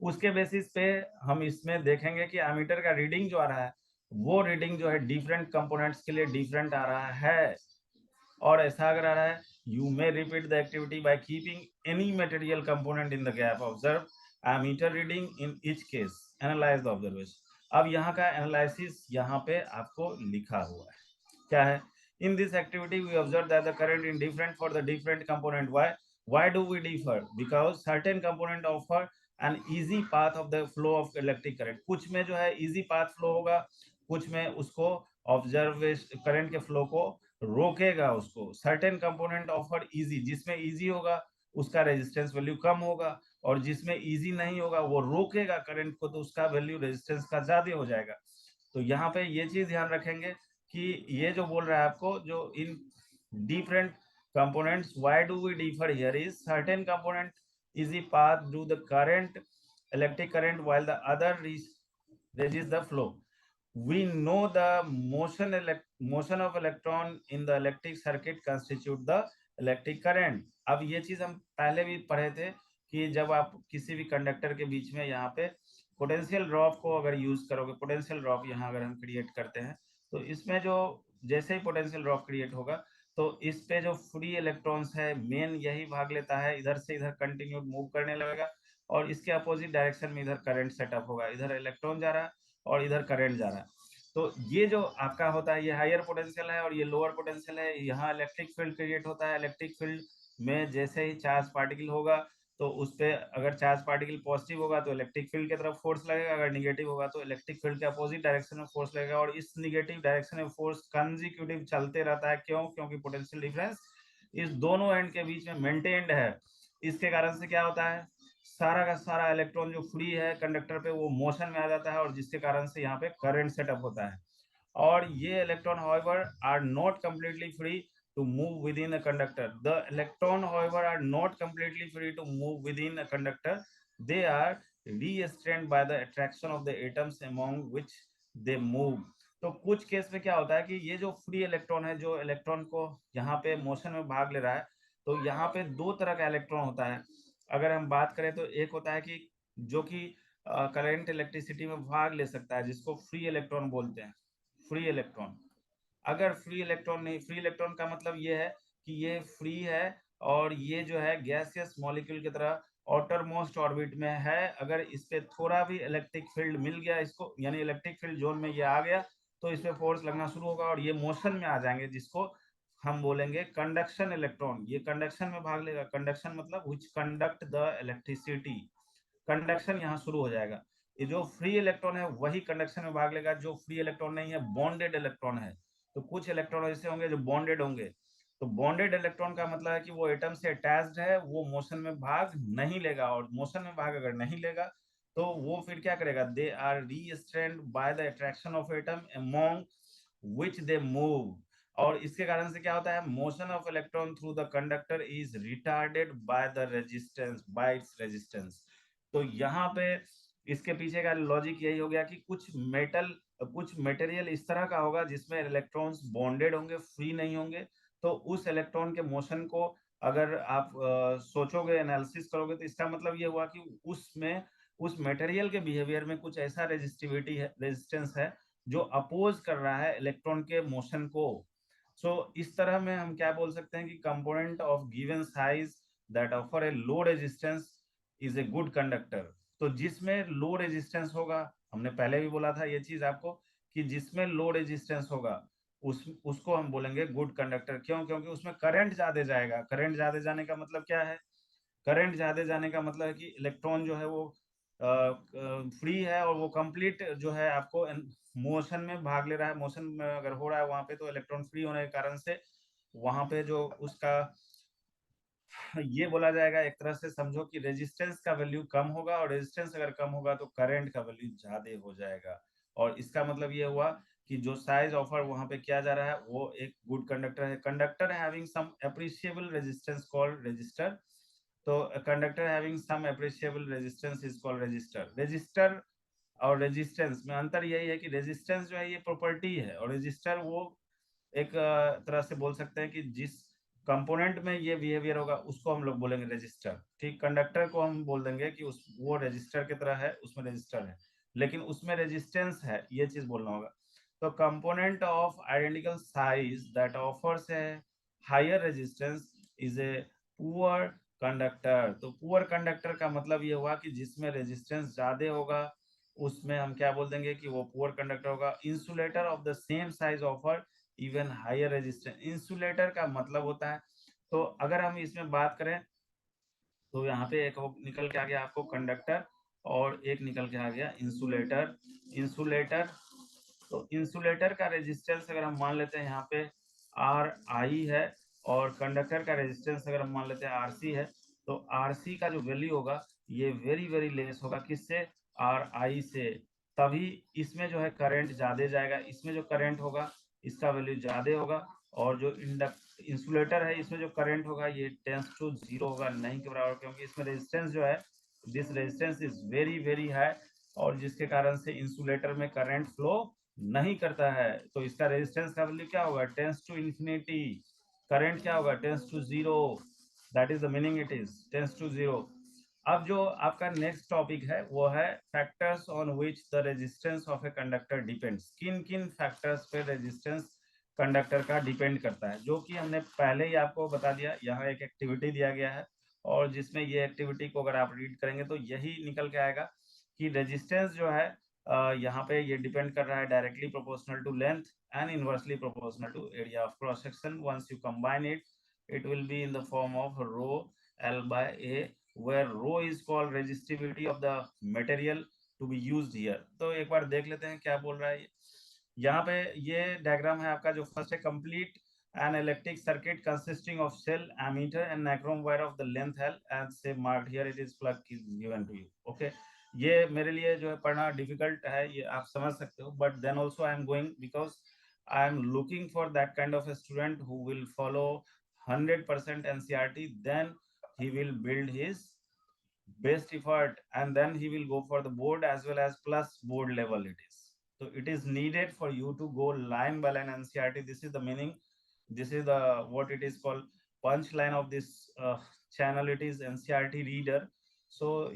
उसके बेसिस पे हम इसमें देखेंगे कि एमीटर का रीडिंग जो आ रहा है वो रीडिंग जो है डिफरेंट कंपोनेंट्स के लिए डिफरेंट आ रहा है। और ऐसा अगर आ रहा है, you may repeat the activity by keeping any material component in the gap, observe ammeter reading in each case, analyse the observation. अब यहाँ का एनालिसिस यहाँ पे आपको लिखा हुआ है, क्या है? In this activity, we observe that the current is different for the different component. Why? Why do we differ? Because certain component offer an easy path of the flow of electric current. कुछ में जो है easy path flow होगा, कुछ में उसको observation current के flow को रोकेगा उसको। सर्टेन कंपोनेंट ऑफर इजी, जिसमें इजी होगा उसका रेजिस्टेंस वैल्यू कम होगा, और जिसमें इजी नहीं होगा वो रोकेगा करंट को, तो उसका वैल्यू रेजिस्टेंस का ज्यादा हो जाएगा। तो यहाँ पे ये चीज ध्यान रखेंगे कि ये जो बोल रहा है आपको, जो in different components, why do we differ here is certain component easy path do the current electric current while the other resist the flow. We know the motion of electron in the electric circuit constitute the electric current। अब ये चीज हम पहले भी पढ़े थे कि जब आप किसी भी कंडक्टर के बीच में यहाँ पे पोटेंशियल ड्रॉप को अगर यूज करोगे, पोटेंशियल ड्रॉप यहाँ अगर हम क्रिएट करते हैं, तो इसमें जो जैसे ही पोटेंशियल ड्रॉप क्रिएट होगा तो इस पे जो फ्री इलेक्ट्रॉन्स है मेन यही भाग लेता है, इधर से इधर कंटिन्यू मूव करने लगेगा, और इसके अपोजिट डायरेक्शन में इधर करंट सेटअप होगा, इधर इलेक्ट्रॉन जा रहा है और इधर करंट जा रहा है। तो ये जो आपका होता है ये हायर पोटेंशियल है और ये लोअर पोटेंशियल है। यहाँ इलेक्ट्रिक फील्ड क्रिएट होता है। इलेक्ट्रिक फील्ड में जैसे ही चार्ज पार्टिकल होगा तो उस पर अगर चार्ज पार्टिकल पॉजिटिव होगा तो इलेक्ट्रिक फील्ड की तरफ फोर्स लगेगा, अगर निगेटिव होगा तो इलेक्ट्रिक फील्ड के अपोजिट डायरेक्शन में फोर्स लगेगा, और इस निगेटिव डायरेक्शन में फोर्स कंजिक्यूटिव चलते रहता है। क्यों? क्योंकि पोटेंशियल डिफरेंस इस दोनों एंड के बीच में मेंटेन्ड है। इसके कारण से क्या होता है, सारा का सारा इलेक्ट्रॉन जो फ्री है कंडक्टर पे वो मोशन में आ जाता है, और जिसके कारण से यहाँ पे करंट सेटअप होता है। और ये electron however are not completely free to move within a conductor. The electron however are not completely free to move within a conductor. They are restrained by the attraction of the atoms among which they move. तो कुछ case में क्या होता है कि ये जो free electron है, जो इलेक्ट्रॉन को यहाँ पे मोशन में भाग ले रहा है, तो यहाँ पे दो तरह का इलेक्ट्रॉन होता है। अगर हम बात करें तो एक होता है कि जो कि करंट इलेक्ट्रिसिटी में भाग ले सकता है, जिसको फ्री इलेक्ट्रॉन बोलते हैं, फ्री इलेक्ट्रॉन। अगर फ्री इलेक्ट्रॉन नहीं, फ्री इलेक्ट्रॉन का मतलब ये है कि ये फ्री है और ये जो है गैसियस मॉलिक्यूल की तरह आउटर मोस्ट ऑर्बिट में है। अगर इस पे थोड़ा भी इलेक्ट्रिक फील्ड मिल गया इसको, यानी इलेक्ट्रिक फील्ड जोन में ये आ गया, तो इस पे फोर्स लगना शुरू होगा और ये मोशन में आ जाएंगे, जिसको हम बोलेंगे कंडक्शन इलेक्ट्रॉन। ये कंडक्शन में भाग लेगा। कंडक्शन मतलब which conduct the electricity. Conduction यहाँ शुरू हो जाएगा। ये जो फ्री इलेक्ट्रॉन है वही कंडक्शन में भाग लेगा। जो फ्री इलेक्ट्रॉन नहीं है, बॉन्डेड इलेक्ट्रॉन है, तो कुछ इलेक्ट्रॉन ऐसे होंगे जो बॉन्डेड होंगे। तो बॉन्डेड इलेक्ट्रॉन का मतलब है कि वो एटम से अटैच्ड है, वो मोशन में भाग नहीं लेगा। और मोशन में भाग अगर नहीं लेगा तो वो फिर क्या करेगा, they are restrained by the attraction of atom among which they move. और इसके कारण से क्या होता है, motion of electron through the conductor is retarded by the resistance, by its resistance. तो यहाँ पे इसके पीछे का लॉजिक यही हो गया कि कुछ मेटेरियल इस तरह का होगा जिसमें इलेक्ट्रॉन्स बॉन्डेड होंगे, फ्री नहीं होंगे। तो उस इलेक्ट्रॉन के मोशन को अगर आप सोचोगे, एनालिसिस करोगे, तो इसका मतलब ये हुआ कि उसमें उस मटेरियल के बिहेवियर में कुछ ऐसा रेजिस्टिविटी है, रेजिस्टेंस है, जो अपोज कर रहा है इलेक्ट्रॉन के मोशन को। इस तरह में हम क्या बोल सकते हैं कि component of given size that offer A low resistance is a good conductor. तो जिसमें लो रेजिस्टेंस होगा, हमने पहले भी बोला था ये चीज आपको, कि जिसमें लो रेजिस्टेंस होगा उसको हम बोलेंगे गुड कंडक्टर। क्यों? क्योंकि उसमें करंट ज्यादा जाएगा। करंट ज्यादा जाने का मतलब क्या है, करंट ज्यादा जाने का मतलब है कि इलेक्ट्रॉन जो है वो फ्री है और वो कंप्लीट जो है आपको मोशन में भाग ले रहा है। मोशन में अगर हो रहा है वहां पे, तो इलेक्ट्रॉन फ्री होने के कारण से वहां पे जो उसका ये बोला जाएगा, एक तरह से समझो कि रेजिस्टेंस का वैल्यू कम होगा, और रेजिस्टेंस अगर कम होगा तो करंट का वैल्यू ज्यादा हो जाएगा। और इसका मतलब ये हुआ कि जो साइज ऑफर वहां पे किया जा रहा है वो एक गुड कंडक्टर है। Conductor having some appreciable resistance called resistor. तो conductor having some appreciable resistance is called resistor. Resistor और रेजिस्टेंस में अंतर यही है कि रेजिस्टेंस जो है ये प्रॉपर्टी है, और रेजिस्टर वो एक तरह से बोल सकते हैं कि जिस कंपोनेंट में ये बिहेवियर होगा उसको हम लोग बोलेंगे रेजिस्टर। ठीक, कंडक्टर को हम बोल देंगे कि उस वो रेजिस्टर की तरह है, उसमें रेजिस्टर है, लेकिन उसमें रेजिस्टेंस है, ये चीज बोलना होगा। तो component of identical size that offers a higher resistance is a poor conductor. तो पुअर कंडक्टर का मतलब ये हुआ कि जिसमें रेजिस्टेंस ज्यादा होगा उसमें हम क्या बोल देंगे कि वो पुअर कंडक्टर होगा। Insulator of the same size offer even higher resistance. Insulator का मतलब होता है, तो अगर हम इसमें बात करें तो यहाँ पे एक निकल के आ गया आपको कंडक्टर, और एक निकल के आ गया इंसुलेटर। इंसुलेटर, तो इंसुलेटर का रेजिस्टेंस अगर हम मान लेते हैं यहाँ पे आर आई है, और कंडक्टर का रेजिस्टेंस अगर हम मान लेते हैं आर सी है, तो आर सी का जो वैल्यू होगा ये वेरी वेरी लेस होगा किससे, आर आई से। तभी इसमें जो है करंट ज्यादा जाएगा। इसमें जो करंट होगा इसका वैल्यू ज्यादा होगा, और जो इंसुलेटर है इसमें जो करंट होगा ये टेंस टू जीरो होगा, नहीं के बराबर, क्योंकि इसमें रेजिस्टेंस जो है, this resistance is very very high, और जिसके कारण से इंसुलेटर में करंट फ्लो नहीं करता है। तो इसका रेजिस्टेंस का वैल्यू क्या होगा, टेंस टू इंफिनिटी। करंट क्या होगा, tends to zero. That is the meaning, it is tends to zero. अब जो आपका नेक्स्ट टॉपिक है वो है factors on which the resistance of a conductor depends. किन किन फैक्टर्स पे रेजिस्टेंस कंडक्टर का डिपेंड करता है, जो कि हमने पहले ही आपको बता दिया। यहाँ एक एक्टिविटी दिया गया है, और जिसमें ये एक्टिविटी को अगर आप रीड करेंगे तो यही निकल के आएगा कि रेजिस्टेंस जो है यहाँ पे ये डिपेंड कर रहा है directly proportional to length and inversely proportional to area of cross section. Once you combine it, it will be in the form of rho L by A, where rho is called resistivity of the material to be used here। तो एक बार देख लेते हैं क्या बोल रहा है ये। यहाँ पे ये डायग्राम है आपका, जो फर्स्ट है complete an electric circuit consisting of cell, ammeter and nichrome wire of the length L as say marked here, it is plug is given to you. Okay, ये मेरे लिए जो है पढ़ना डिफिकल्ट है, ये आप समझ सकते हो, but then also I am going because I am looking for that kind of a student who will follow 100% NCERT, then he will build his best effort and then he will go for the board as well as plus board level it is. So it is needed for you to go line by line NCERT. This is the meaning. This is the what it is called punchline of this channel. It is NCERT reader. So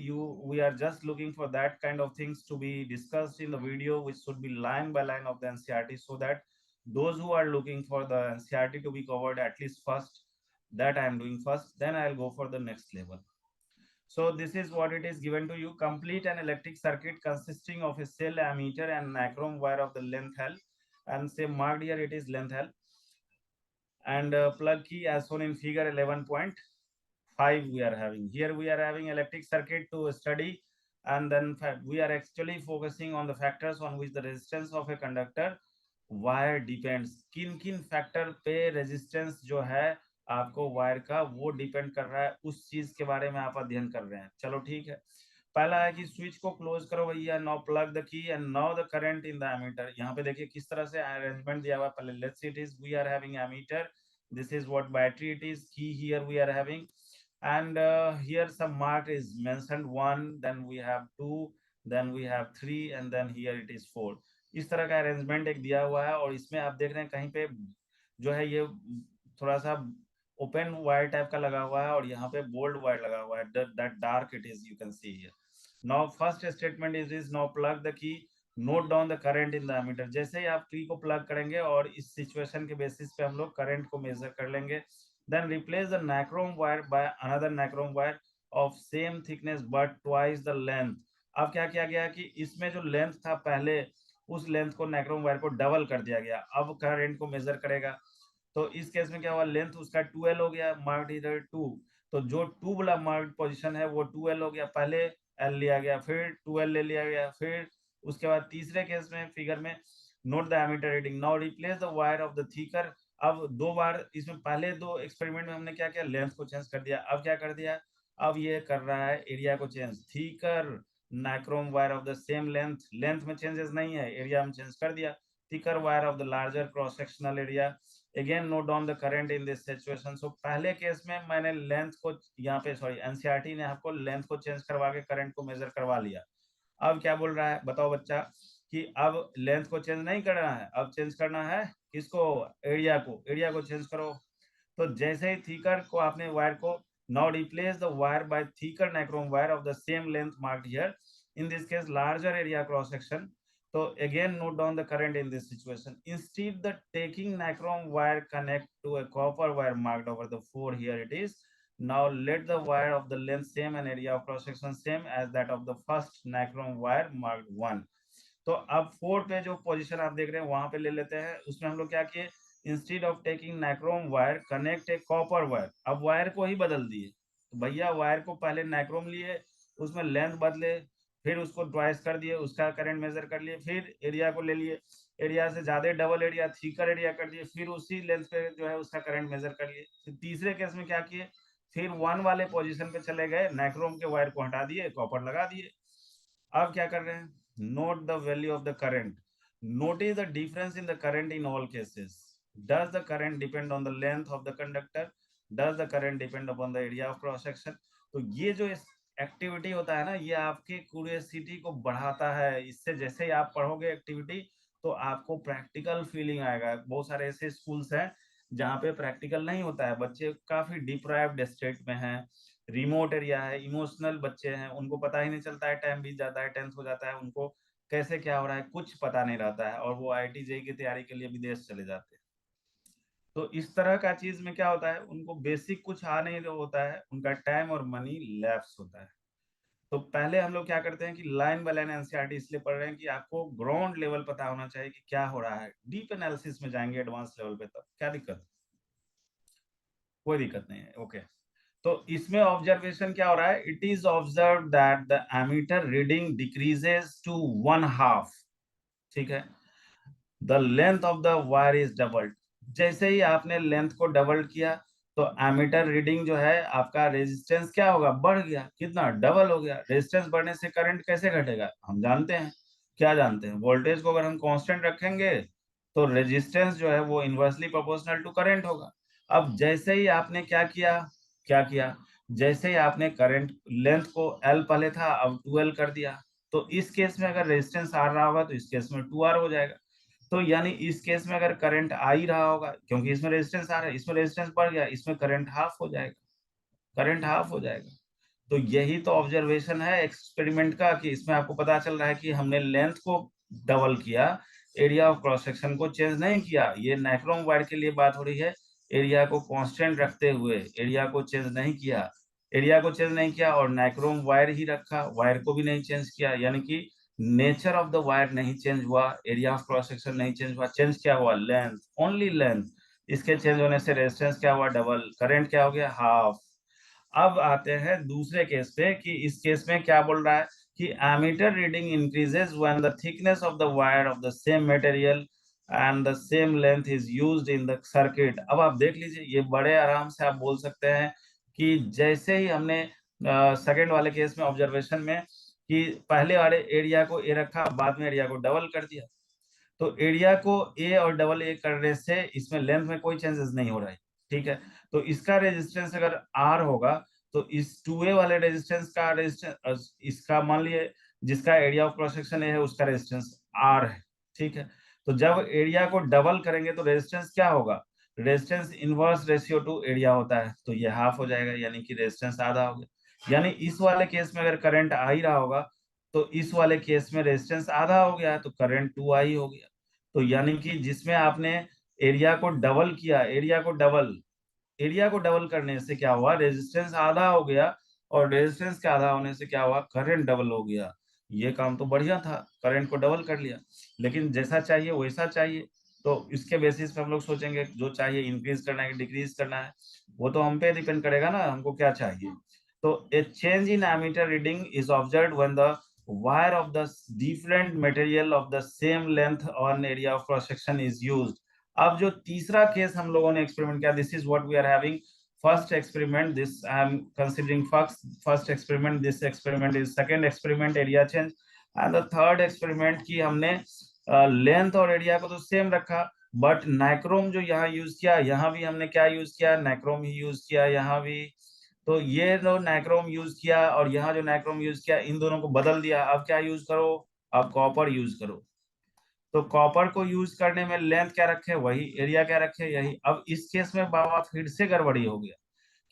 we are just looking for that kind of things to be discussed in the video, which should be line by line of the NCERT, so that those who are looking for the NCERT to be covered at least first, that I am doing first, then I'll go for the next level. So this is what it is given to you. Complete an electric circuit consisting of a cell, ammeter and nichrome wire of the length L, and say marked here it is length L, and plug key as shown in figure 11.5 we are having. Here we are having electric circuit to study, and then we are actually focusing on the factors on which the resistance of a conductor wire depends. किन किन factor पे resistance जो है आपको wire का वो depend कर रहा है, उस चीज के बारे में आप अध्ययन कर रहे हैं. चलो ठीक है. पहला है कि स्विच को क्लोज करो भैया. Now plug the key and now the current in the ammeter. यहाँ पे देखिए किस तरह से अरेंजमेंट दिया हुआ है. पहले let's see it is we are having ammeter, this is what battery it is, key here we are having, and here some mark is mentioned 1, then we have 2, then we have 3 and then here it is 4. इस तरह का arrangement एक दिया हुआ है, और इसमें आप देख रहे हैं कहीं पे जो है ये थोड़ा सा ओपन वायर टाइप का लगा हुआ है और यहाँ पे बोल्ड वायर लगा हुआ है, that dark it is, you can see here. Now first statement is now plug the key, note down the current in the ammeter. जैसे ही आप की को प्लग करेंगे और इस सिचुएशन के बेसिस पे हम लोग करंट को मेजर कर लेंगे. Then replace the nichrome wire by another nichrome wire of same thickness but twice the length. अब क्या किया गया कि इसमें जो लेंथ था पहले, उस लेंथ को नाइक्रोम वायर को डबल कर दिया गया. अब करंट को मेजर करेगा, तो इस केस में क्या हुआ, लेंथ उसका 2L हो गया, मार्क्ड इधर 2. तो जो 2 वाला मार्क्ड पोजीशन है वो 2L हो गया, पहले L लिया गया, फिर 2L ले लिया गया, फिर उसके बाद तीसरे केस में फिगर में note the ammeter reading. Now replace the wire of the thicker. अब 2 बार इसमें पहले 2 एक्सपेरिमेंट में हमने क्या किया, लेंथ को चेंज कर दिया. अब क्या कर दिया, अब ये कर रहा है एरिया को change. Thicker nichrome wire of the same length, length में चेंजेस नहीं है, एरिया में चेंज कर दिया. Thicker wire of the larger cross sectional area. Again note down the current in this situation. So पहले केस में मैंने लेंथ को यहाँ पे एनसीईआरटी ने आपको लेंथ को चेंज करवा के करंट को मेजर करवा लिया. अब क्या बोल रहा है बताओ बच्चा, कि अब लेंथ को चेंज नहीं करना है, अब चेंज करना है किसको, एरिया को. एरिया को चेंज करो. तो जैसे ही थीकर को आपने वायर को, now replace the wire by thicker nichrome wire of the same length marked here, in this case larger area cross section. So again note down the current in this situation. Instead the taking nichrome wire connect to a copper wire marked over the 4, here it is. Now let the wire of the length same and area of cross section same as that of the first nichrome wire marked 1. तो अब 4 पे जो position आप देख रहे हैं वहां पे ले लेते हैं. उसमें हम लोग क्या किए, instead of taking nichrome wire connect A copper wire. अब वायर को ही बदल दिए. तो भैया वायर को पहले नाइक्रोम लिए, उसमें लेंथ बदले, फिर उसको ट्वाइस कर दिए, उसका करंट मेजर कर लिए, फिर एरिया को ले लिए, एरिया से ज्यादा डबल एरिया थीकर एरिया कर दिए, फिर उसी लेंथ पे जो है उसका करंट मेजर कर लिए. फिर तीसरे केस में क्या किए, फिर 1 वाले पोजीशन पे चले गए, नाइक्रोम के वायर को हटा दिए, कॉपर लगा दिए. अब क्या कर रहे हैं, note the value of the current. Notice the difference in the current in all cases. Does the current depend on the length of the conductor, does the current depend upon the area of cross section. तो ये जो activity होता है ना, ये आपके curiosity को बढ़ाता है. इससे जैसे ही आप पढ़ोगे एक्टिविटी, तो आपको प्रैक्टिकल फीलिंग आएगा. बहुत सारे ऐसे स्कूल्स हैं जहाँ पे प्रैक्टिकल नहीं होता है, बच्चे काफी डिप्राइव्ड स्टेट में हैं, रिमोट एरिया है, इमोशनल बच्चे हैं, उनको पता ही नहीं चलता है, टाइम बीत जाता है, टेंस हो जाता है, उनको कैसे क्या हो रहा है कुछ पता नहीं रहता है, और वो IIT JEE की तैयारी के लिए विदेश चले जाते हैं. तो इस तरह का चीज में क्या होता है, उनको बेसिक कुछ आ नहीं होता है, उनका टाइम और मनी लैप्स होता है. तो पहले हम लोग क्या करते हैं कि लाइन बाय लाइन एनसीईआरटी इसलिए पढ़ रहे हैं कि आपको ग्राउंड लेवल पता होना चाहिए कि क्या हो रहा है. डीप एनालिसिस में जाएंगे एडवांस लेवल पे तब क्या दिक्कत, कोई दिक्कत नहीं है. ओके, तो इसमें ऑब्जर्वेशन क्या हो रहा है, it is observe that the ammeter reading decreases to 1/2. ठीक है, the length of the wire is doubled. जैसे ही आपने लेंथ को डबल किया तो एमीटर रीडिंग जो है आपका रेजिस्टेंस क्या होगा, बढ़ गया, कितना, डबल हो गया। रेजिस्टेंस बढ़ने से करंट कैसे घटेगा, हम जानते हैं, क्या जानते हैं, वोल्टेज को अगर हम कांस्टेंट रखेंगे तो रेजिस्टेंस जो है वो इनवर्सली प्रोपोर्शनल टू करंट होगा। अब जैसे ही आपने क्या किया, जैसे ही आपने करंट लेंथ को एल पहले था अब 2L कर दिया, तो इस केस में अगर रेजिस्टेंस आर रहा होगा तो इस केस में 2R हो जाएगा। तो यानी इस केस में अगर करंट आ ही रहा होगा, क्योंकि इसमें रेजिस्टेंस आ रहा है, इसमें रेजिस्टेंस बढ़ गया, इसमें करंट हाफ हो जाएगा, करंट हाफ हो जाएगा। तो यही तो ऑब्जर्वेशन है एक्सपेरिमेंट का, कि इसमें आपको पता चल रहा है कि हमने लेंथ को डबल किया, एरिया ऑफ क्रॉस सेक्शन को चेंज नहीं किया। ये नाइक्रोम वायर के लिए बात हो रही है, एरिया को कांस्टेंट रखते हुए एरिया को चेंज नहीं किया, एरिया को चेंज नहीं किया और नाइक्रोम वायर ही रखा, वायर को भी नहीं चेंज किया, यानी कि नेचर ऑफ द वायर नहीं चेंज हुआ, एरिया ऑफ क्रॉस सेक्शन नहीं चेंज हुआ, चेंज क्या हुआ, लेंथ, ओनली लेंथ। इसके चेंज होने से रेजिस्टेंस क्या हुआ, डबल, करंट क्या हो गया, हाफ। अब आते हैं दूसरे केस पे, कि इस केस में क्या बोल रहा है कि ammeter reading increases when the thickness of the wire of the same material and the same length is used in the circuit. अब आप देख लीजिए, ये बड़े आराम से आप बोल सकते हैं कि जैसे ही हमने सेकंड वाले केस में ऑब्जर्वेशन में कि पहले वाले एरिया को ए रखा, बाद में एरिया को डबल कर दिया, तो एरिया को ए और डबल ए करने से इसमें लेंथ में कोई चेंजेस नहीं हो रहा है, ठीक है। तो इसका रेजिस्टेंस अगर आर होगा तो इस 2A वाले रेजिस्टेंस का रेजिस्टेंस, इसका मान लिए जिसका एरिया ऑफ क्रॉस सेक्शन है उसका रेजिस्टेंस आर है, ठीक है। तो जब एरिया को डबल करेंगे तो रेजिस्टेंस क्या होगा, resistance inverse ratio to area होता है, तो ये हाफ हो जाएगा, यानी कि रेजिस्टेंस आधा हो गया। यानी इस वाले केस में अगर करंट आ ही रहा होगा तो इस वाले केस में रेजिस्टेंस आधा हो गया तो करंट 2I हो गया। तो यानी कि जिसमें आपने एरिया को डबल किया, एरिया को डबल करने से क्या हुआ, रेजिस्टेंस आधा हो गया, और रेजिस्टेंस के आधा होने से क्या हुआ, करंट डबल हो गया। ये काम तो बढ़िया था, करंट को डबल कर लिया, लेकिन जैसा चाहिए वैसा चाहिए, तो इसके बेसिस पे हम लोग सोचेंगे जो चाहिए इंक्रीज करना है डिक्रीज करना है, वो तो हम पे डिपेंड करेगा ना, हमको क्या चाहिए। तो a change in ammeter reading is observed when the wire of the different material of the same length on area of cross section is used। अब जो तीसरा केस हम लोगों ने एक्सपेरिमेंट किया, this is what we are having first experiment, this I am considering first experiment, this experiment is second experiment, area change, and the third experiment की हमने length और एरिया को तो सेम रखा, बट नाइक्रोम जो यहाँ use किया, यहाँ भी हमने क्या यूज किया, नाइक्रोम ही यूज किया यहाँ भी। तो ये जो नाइक्रोम यूज किया और यहाँ जो नाइक्रोम यूज किया, इन दोनों को बदल दिया, अब क्या यूज करो, अब कॉपर यूज करो। तो कॉपर को यूज करने में लेंथ क्या रखे वही, एरिया क्या रखे यही। अब इस केस में बाबा फिर से गड़बड़ी हो गया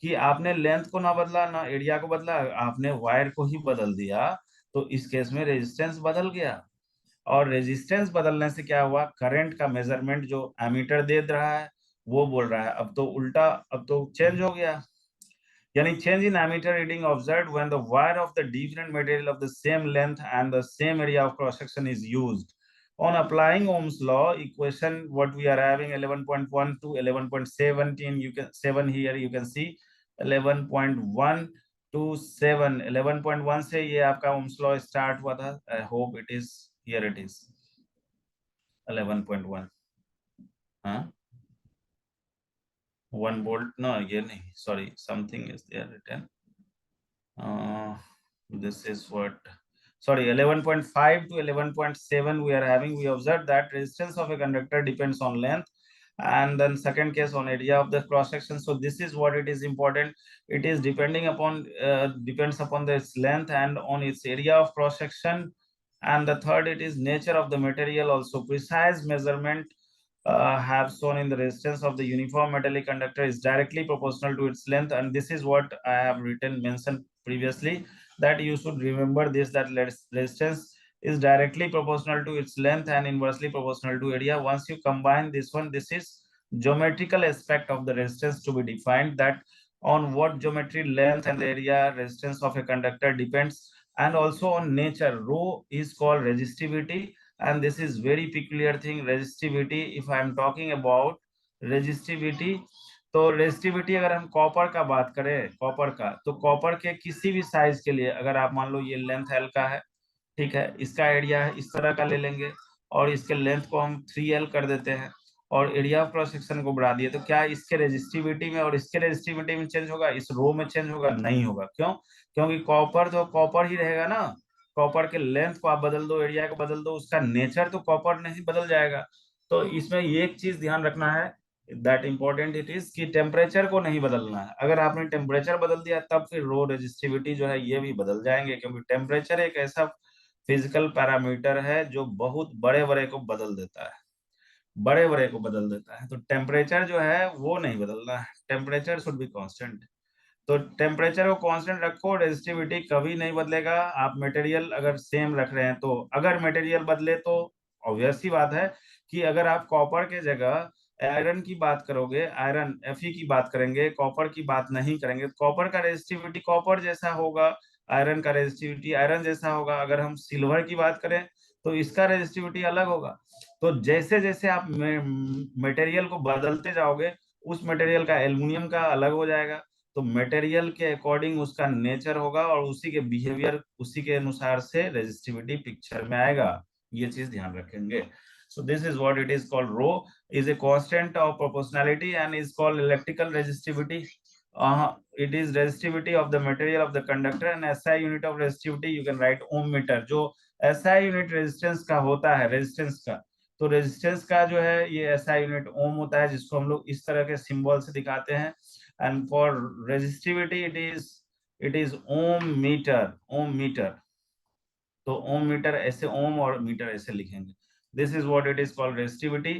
कि आपने लेंथ को ना बदला ना एरिया को बदला, आपने वायर को ही बदल दिया, तो इस केस में रेजिस्टेंस बदल गया, और रेजिस्टेंस बदलने से क्या हुआ, करंट का मेजरमेंट जो एमीटर दे रहा है वो बोल रहा है अब तो उल्टा, अब तो चेंज हो गया। यानी change in ammeter reading observed when the wire of the different material of the same length and the same area of cross section is used। On applying Ohm's law equation, what we are having 11.1 to 11.17, you can 7 here you can see 11.1 to 7, 11.1 से ये आपका Ohm's law start हुआ था, I hope it is here, it is 11.1, हाँ 1 volt, no ये नहीं, sorry something is there written, this is what, sorry 11.5 to 11.7 we are having. We observed that resistance of a conductor depends on length, and then second case on area of the cross section. So this is what it is important, it is depending upon depends upon its length and on its area of cross section, and the third it is nature of the material also. Precise measurement have shown in the resistance of the uniform metallic conductor is directly proportional to its length, and this is what I have written mentioned previously, that you should remember this, that resistance is directly proportional to its length and inversely proportional to area. Once you combine this one, this is geometrical aspect of the resistance to be defined, that on what geometry length and area resistance of a conductor depends, and also on nature. Rho is called resistivity, and this is very peculiar thing, resistivity। if I am talking about resistivity, तो resistivity अगर हम copper का बात करें, copper का, तो copper के किसी भी साइज के लिए अगर आप मान लो ये लेंथ एल का है, ठीक है, इसका एरिया है इस तरह का ले लेंगे और इसके लेंथ को हम 3L कर देते हैं, और एरिया ऑफ क्रॉस सेक्शन को बढ़ा दिए, तो क्या इसके रेजिस्टिविटी में और इसके रेजिस्टिविटी में चेंज होगा? इस रो में चेंज होगा? नहीं होगा। क्यों? क्योंकि कॉपर तो कॉपर ही रहेगा ना। कॉपर के लेंथ को आप बदल दो, एरिया को बदल दो, उसका नेचर तो कॉपर नहीं बदल जाएगा। तो इसमें ये एक चीज ध्यान रखना है, दैट इंपॉर्टेंट इट इज कि टेम्परेचर को नहीं बदलना है। अगर आपने टेम्परेचर बदल दिया तब फिर रो रेजिस्टिविटी जो है ये भी बदल जाएंगे, क्योंकि टेम्परेचर एक ऐसा फिजिकल पैरामीटर है जो बहुत बड़े बड़े को बदल देता है, बड़े बड़े को बदल देता है। तो टेम्परेचर जो है वो नहीं बदलना है, टेम्परेचर शुड बी कांस्टेंट। तो टेम्परेचर को कांस्टेंट रखो, रेजिस्टिविटी कभी नहीं बदलेगा। आप मटेरियल अगर सेम रख रहे हैं तो, अगर मटेरियल बदले तो ऑब्वियस सी बात है कि अगर आप कॉपर के जगह आयरन की बात करोगे, आयरन Fe की बात करेंगे, कॉपर की बात नहीं करेंगे, कॉपर का रेजिस्टिविटी कॉपर जैसा होगा, आयरन का रेजिस्टिविटी आयरन जैसा होगा। अगर हम सिल्वर की बात करें तो इसका रेजिस्टिविटी अलग होगा। तो जैसे जैसे आप मटेरियल को बदलते जाओगे, उस मटेरियल का एल्युमिनियम का अलग हो जाएगा। तो मटेरियल के अकॉर्डिंग उसका नेचर होगा और उसी के बिहेवियर, उसी के अनुसार से रेजिस्टिविटी पिक्चर में आएगा। ये चीज ध्यान रखेंगे। So this is what it is called. Rho is a constant of proportionality and is called electrical resistivity. It is resistivity of the material of the conductor, and SI unit of resistivity you can write ohm meter. जो SI unit resistance का होता है, resistance का, तो resistance का जो है ये SI यूनिट ओम होता है, जिसको हम लोग इस तरह के सिंबल से दिखाते हैं। And for resistivity it is ohm metre, ohm metre. तो ओम मीटर ऐसे ओम और मीटर ऐसे लिखेंगे। This is what it is called resistivity.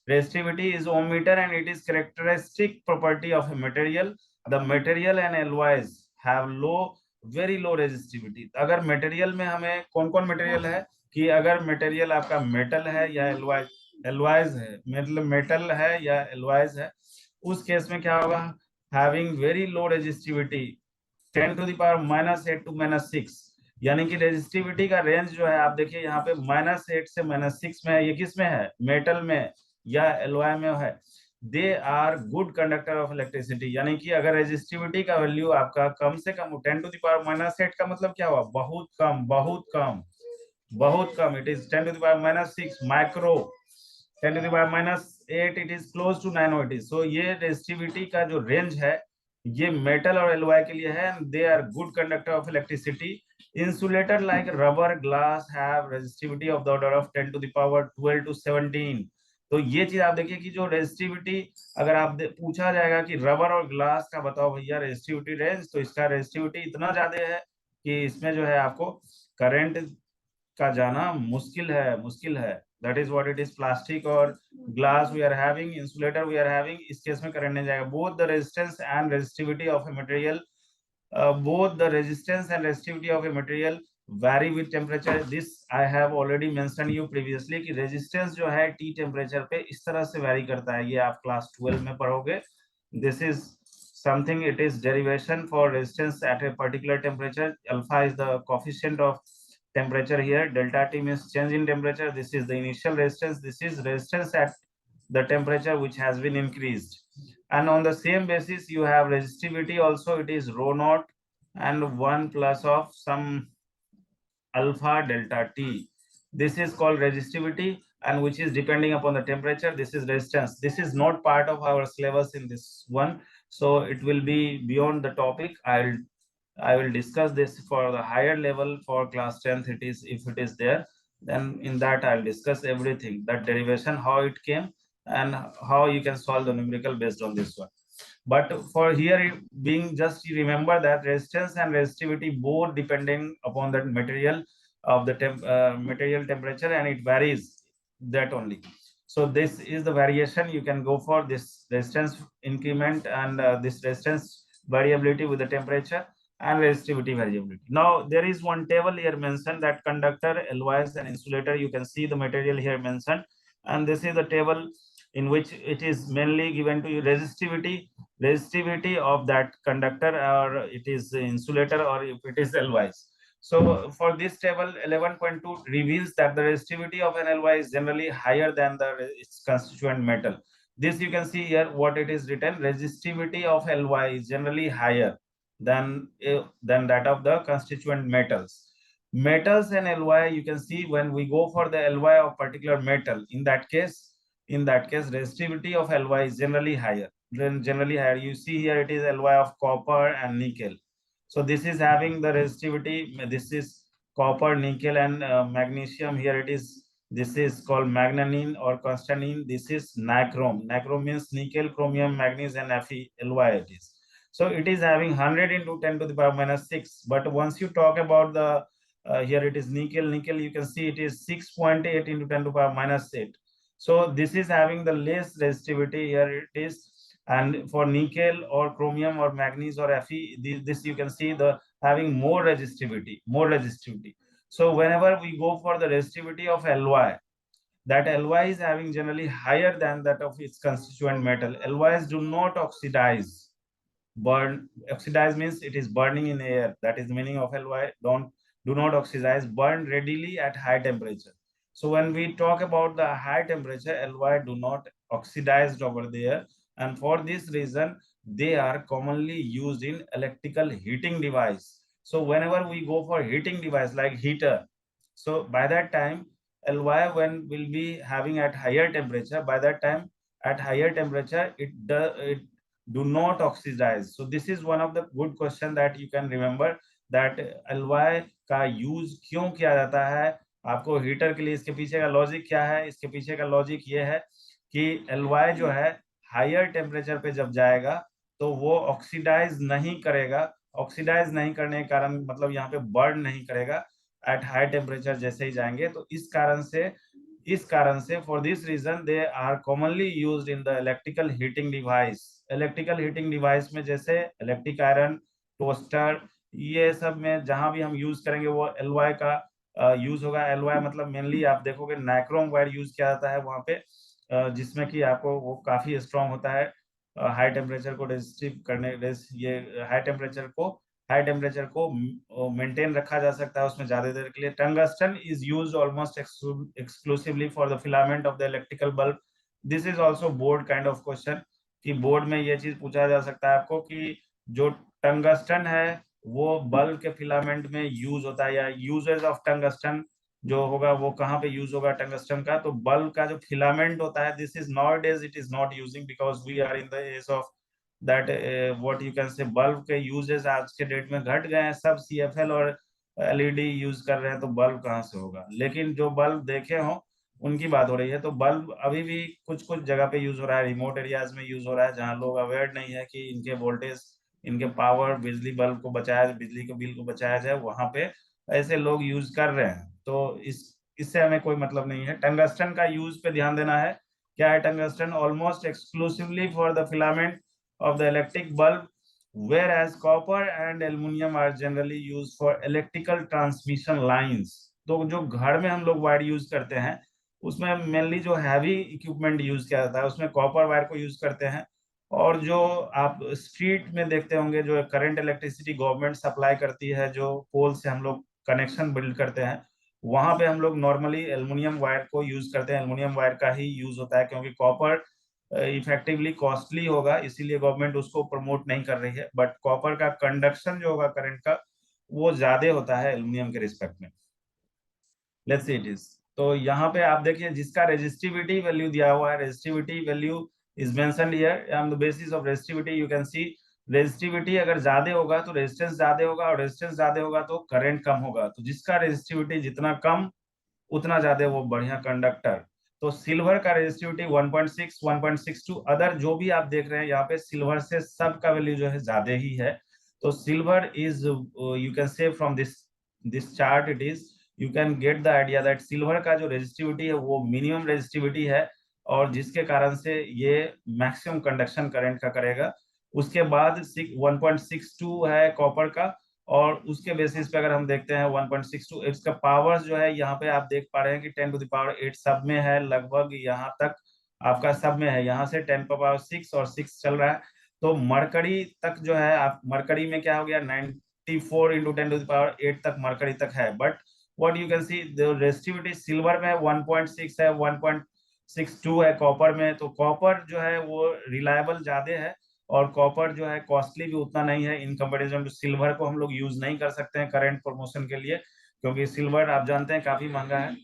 Resistivity is ohm metre and it is characteristic property of a material. The material and alloys have low, very low resistivity. अगर material में हमें कौन कौन material है कि अगर मटेरियल आपका metal है या एलॉयज, एलॉयज है, मतलब मेटल है या एलॉयज है, उस केस में क्या होगा? Having very low resistivity 10⁻⁻8 to -6, यानी कि रेजिस्टिविटी का रेंज जो है आप देखिए यहाँ पे -8 से -6 में है। ये किस में है? मेटल में या एलॉय में है। They are good conductor of electricity, यानी कि अगर रेजिस्टिविटी का वैल्यू आपका कम से कम 10⁻⁻8 का मतलब क्या हुआ? बहुत कम, बहुत कम, बहुत कम। It is 10⁻⁻6 micro, 10⁻⁻8 it is close to nano it is. So ये रेजिस्टिविटी का जो रेंज है ये मेटल और एलॉय के लिए है। They are good conductor of electricity. Insulator like rubber, glass have resistivity of the order of 10⁻12 to 17। तो ये चीज आप देखिए कि जो रेजिस्टिविटी, अगर आप पूछा जाएगा कि रबर और ग्लास का बताओ भैया रेजिस्टिविटी रेंज, तो इसका रेजिस्टिविटी इतना ज्यादा है कि इसमें जो है आपको करंट का जाना मुश्किल है, मुश्किल है। That is what it is. Plastic और glass we are having, insulator we are having, इस केस में करंट नहीं जाएगा। Both the resistance and resistivity of a material, both the resistance and resistivity of a material vary with temperature. This I have already mentioned you previously कि resistance जो है T temperature पे इस तरह से vary करता है। ये आप क्लास 12 में पढ़ोगे। This is something, it is derivation for resistance at a particular temperature. Alpha is the coefficient of temperature here. Delta T means change in temperature. This is the initial resistance. This is resistance at the temperature which has been increased. And on the same basis you have resistivity also. It is rho naught and 1 plus of some alpha delta T. This is called resistivity, and which is depending upon the temperature. This is resistance. This is not part of our syllabus in this one, so it will be beyond the topic. I will discuss this for the higher level for class 10th. It is, if it is there, then in that I'll discuss everything, that derivation, how it came, and how you can solve the numerical based on this one. But for here being, just remember that resistance and resistivity both depending upon the material of the material temperature, and it varies that only. So this is the variation. You can go for this resistance increment and this resistance variability with the temperature and resistivity variability. Now there is one table here mentioned, that conductor, alloys and insulator. You can see the material here mentioned, and this is the table in which it is mainly given to you resistivity of that conductor, or it is insulator, or if it is alloys. So for this table 11.2 reveals that the resistivity of an alloy is generally higher than its constituent metal. This you can see here what it is written, resistivity of alloy is generally higher than that of the constituent metals. Metals and alloy, you can see when we go for the alloy of particular metal, in that case in that case resistivity of Ly is generally higher. You see here it is Ly of copper and nickel. So this is having the resistivity. This is copper, nickel, and magnesium. Here it is. This is called manganese or constanine. This is nichrome. Nichrome means nickel, chromium, manganese, and Fe. Ly it is. So it is having 100 into 10 to the power minus 6. But once you talk about the here it is nickel, you can see it is 6.8 into 10 to the power minus 8. So this is having the less resistivity. Here it is. And for nickel or chromium or manganese or Fe, this you can see the having more resistivity. So whenever we go for the resistivity of Ly, that Ly is having generally higher than that of its constituent metal. Lys do not oxidize. Oxidize means it is burning in air. That is the meaning of Ly. Do not oxidize, burn readily at high temperature. So when we talk about the high temperature, Ly do not oxidize over there, and for this reason they are commonly used in electrical heating device. So whenever we go for heating device like heater, so by that time Ly when will be having at higher temperature, by that time at higher temperature it do not oxidize. So this is one of the good question that you can remember, that Ly का use क्यों किया जाता है आपको heater के लिए। इसके पीछे का लॉजिक क्या है? इसके पीछे का लॉजिक ये है कि Ly जो है हायर टेम्परेचर पे जब जाएगा तो वो ऑक्सीडाइज नहीं करेगा। ऑक्सीडाइज नहीं करने के कारण मतलब यहाँ पे बर्न नहीं करेगा एट हाई टेम्परेचर जैसे ही जाएंगे। तो इस कारण से for this reason they are commonly used in the electrical heating device. Electrical heating device में जैसे इलेक्ट्रिक आयरन, टोस्टर, ये सब में जहां भी हम यूज करेंगे वो Ly का यूज होगा। Ly मतलब मेनली आप देखोगे नाइक्रोम वायर यूज किया जाता है वहां पे, जिसमें कि आपको वो काफी स्ट्रॉन्ग होता है हाई टेम्परेचर को रेजिस्टिव करने। ये हाई टेम्परेचर को मेंटेन रखा जा सकता है उसमें ज्यादा देर के लिए। Tungsten is used almost exclusively for the filament of the electrical bulb. This is also board kind of question कि बोर्ड में ये चीज पूछा जा सकता है आपको कि जो टंगस्टन है वो बल्ब के फिलामेंट में यूज होता है, या यूजेस ऑफ टंगस्टन जो होगा वो कहाँ पे यूज होगा टंगस्टन का, तो बल्ब का जो फिलामेंट होता है this is nowadays it is not using because we are in the age of that what you can say bulb के यूजेस आज के डेट में घट गए हैं। सब CFL और LED यूज कर रहे हैं, तो बल्ब कहाँ से होगा। लेकिन जो बल्ब देखे हो उनकी बात हो रही है। तो बल्ब अभी भी कुछ कुछ जगह पे यूज हो रहा है, रिमोट एरियाज में यूज हो रहा है जहाँ लोग अवेयर नहीं है कि इनके वोल्टेज, इनके पावर, बिजली बल्ब को बचाया, बिजली के बिल को बचाया जाए, वहां पे ऐसे लोग यूज कर रहे हैं। तो इससे हमें कोई मतलब नहीं है। टंगस्टन का यूज पे ध्यान देना है। क्या है tungsten? Almost exclusively for the filament of the electric bulb, whereas copper and aluminum are generally used for electrical transmission lines। तो जो घर में हम लोग वायर यूज करते हैं उसमें मेनली जो हैवी इक्विपमेंट यूज किया जाता है उसमें कॉपर वायर को यूज करते हैं। और जो आप स्ट्रीट में देखते होंगे जो करंट इलेक्ट्रिसिटी गवर्नमेंट सप्लाई करती है, जो पोल से हम लोग कनेक्शन बिल्ड करते हैं, वहां पे हम लोग नॉर्मली एल्युमिनियम वायर को यूज करते हैं। एल्युमिनियम वायर का ही यूज होता है क्योंकि कॉपर इफेक्टिवली कॉस्टली होगा, इसीलिए गवर्नमेंट उसको प्रमोट नहीं कर रही है। बट कॉपर का कंडक्शन जो होगा करंट का वो ज्यादा होता है एल्युमिनियम के रिस्पेक्ट में। Let's see it is. तो यहाँ पे आप देखिए जिसका रेजिस्टिविटी वैल्यू दिया हुआ है, resistivity value is mentioned here on the basis of resistivity. You can C resistivity अगर ज्यादा होगा तो रेजिस्टेंस ज्यादा होगा, और रेजिस्टेंस ज्यादा होगा तो करंट कम होगा। तो जिसका रेजिस्टिविटी जितना कम उतना ज्यादा वो बढ़िया कंडक्टर। तो सिल्वर का रेजिस्टिविटी 1.6, 1.62, अदर जो भी आप देख रहे हैं यहाँ पे सिल्वर से सब का वैल्यू जो है ज्यादा ही है। तो सिल्वर इज यू कैन से from this chart it is you can get the idea that silver का जो रेजिस्टिविटी है वो मिनिमम रेजिस्टिविटी है, और जिसके कारण से ये मैक्सिमम कंडक्शन करंट का करेगा। उसके बाद 1.62 है कॉपर का, और उसके बेसिस पे अगर हम देखते हैं 1.62 इसका पावर जो है यहाँ पे आप देख पा रहे हैं कि 10 टू द पावर 8 सब में है, लगभग यहाँ तक आपका सब में है। यहाँ से 10 पावर 6 और 6 चल रहा है। तो मरकरी तक जो है आप मरकरी में क्या हो गया 94 इंटू 10 टू द पावर 8 तक मरकरी तक है। But what you can see the resistivity silver में 1.6 है, 1.62 है कॉपर में। तो कॉपर जो है वो रिलायबल ज्यादा है, और कॉपर जो है कॉस्टली भी उतना नहीं है इन कंपैरिजन टू सिल्वर को हम लोग यूज नहीं कर सकते हैं करंट प्रमोशन के लिए, क्योंकि सिल्वर आप जानते हैं काफी महंगा है।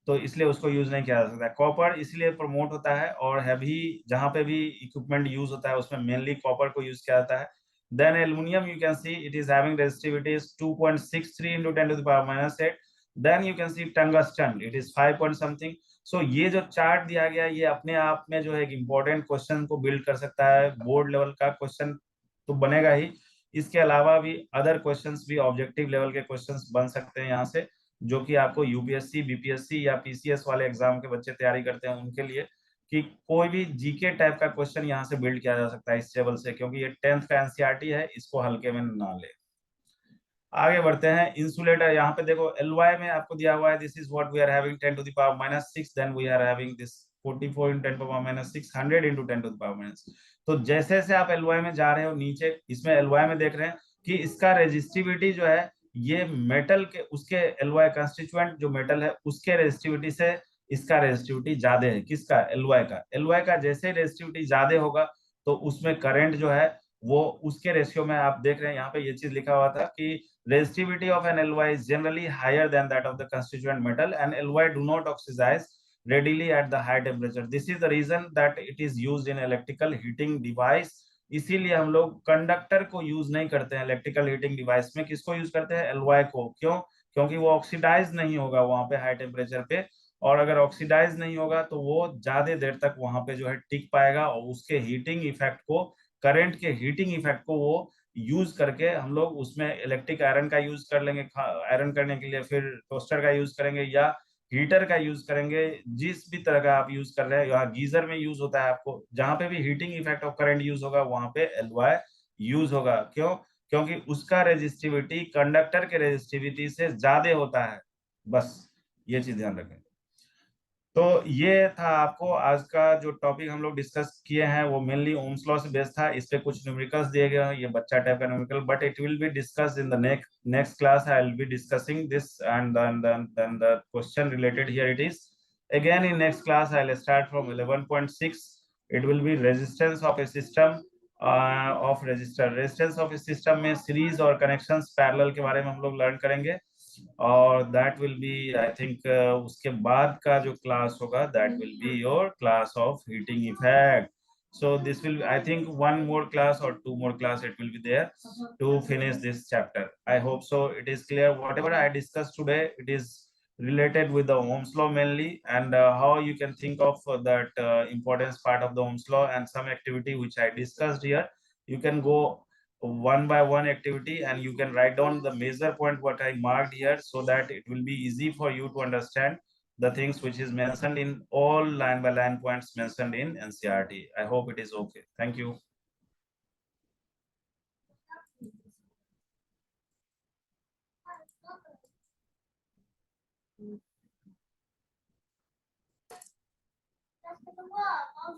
तो इसलिए उसको यूज नहीं किया जा सकता। कॉपर इसलिए प्रमोट होता है, और हैवी जहां पे भी इक्विपमेंट यूज होता है उसमें मेनली कॉपर को यूज किया जाता है। Then aluminium, you can see it is having resistivity is 2.63 into 10 to the power minus 8। Then you can see tungsten, it is 5 point something। So ये जो चार्ट दिया गया ये अपने आप में जो है एक इम्पोर्टेंट क्वेश्चन को बिल्ड कर सकता है, बोर्ड लेवल का क्वेश्चन तो बनेगा ही, इसके अलावा भी अदर क्वेश्चंस भी ऑब्जेक्टिव लेवल के क्वेश्चंस बन सकते हैं यहाँ से, जो कि आपको यूपीएससी, बीपीएससी या पीसीएस वाले एग्जाम के बच्चे तैयारी करते हैं उनके लिए, कि कोई भी जीके टाइप का क्वेश्चन यहाँ से बिल्ड किया जा सकता है इस टेबल से, क्योंकि ये 10th का एनसीईआरटी है, इसको हल्के में ना ले। आगे बढ़ते हैं। इंसुलेटर, यहाँ पे देखो एलवाई में आपको दिया हुआ है, this is what we are having 10 to the power minus 6, then we are having this 44 into 10 to the power minus 6, 100 into 10 to the power minus। तो जैसे जैसे आप एलवाई में जा रहे हो नीचे, इसमें एलवाई में देख रहे हैं कि इसका रेजिस्टिविटी जो है ये मेटल के, उसके एलवाई कंस्टिट्यूएंट जो मेटल है उसके रेजिस्टिविटी से इसका रेजिस्टिविटी ज्यादा है। किसका? एलवाई का। एलवाई का जैसे रेजिस्टिविटी ज्यादा होगा तो उसमें करंट जो है वो उसके रेशियो में, आप देख रहे हैं यहाँ पे ये चीज लिखा हुआ था कि resistivity of an alloy is generally higher than that of the constituent metal, and alloy do not oxidize readily at the high temperature. This is the reason that it is used in electrical heating device। इसीलिए हम लोग conductor को use नहीं करते हैं electrical heating device में। किसको use करते हैं? एलॉय को। क्यों? क्योंकि वो ऑक्सीडाइज नहीं होगा वहां पे हाई टेम्परेचर पे, और अगर ऑक्सीडाइज नहीं होगा तो वो ज्यादा देर तक वहां पे जो है टिक पाएगा, और उसके हीटिंग इफेक्ट को, करंट के हीटिंग इफेक्ट को वो यूज करके हम लोग उसमें इलेक्ट्रिक आयरन का यूज कर लेंगे आयरन करने के लिए, फिर टोस्टर का यूज करेंगे या हीटर का यूज करेंगे। जिस भी तरह का आप यूज कर रहे हैं, यहाँ गीजर में यूज होता है, आपको जहां पे भी heating effect of current use होगा वहां पे एलवाई यूज होगा। क्यों? क्योंकि उसका रेजिस्टिविटी कंडक्टर के रेजिस्टिविटी से ज्यादा होता है। बस ये चीज ध्यान रखें। तो ये था आपको आज का जो टॉपिक हम लोग डिस्कस किए हैं, वो मेनली ओम्स लॉ से बेस्ड था। इस पे कुछ न्यूमेरिकल्स दिए गए हैं, ये बच्चा टाइप का numerical, but it will be discussed in the next class. I will be discussing this and then the question related here it is again in next class। I'll start from 11.6। it will be resistance of a system of resistor। Resistance of a system में series और connections parallel के बारे में हम लोग learn करेंगे, और that will be I think उसके बाद का जो क्लास होगा that will be your class of heating effect. so this will, I think, one more class or two more class it will be there to finish this chapter। I hope so it is clear whatever I discussed today, it is related with the Ohm's law mainly, and how you can think of that importance part of the Ohm's law and some activity which I discussed here. You can go one by one activity and you can write down the major point what I marked here, so that it will be easy for you to understand the things which is mentioned in all line by line points mentioned in NCERT। I hope it is okay. Thank you।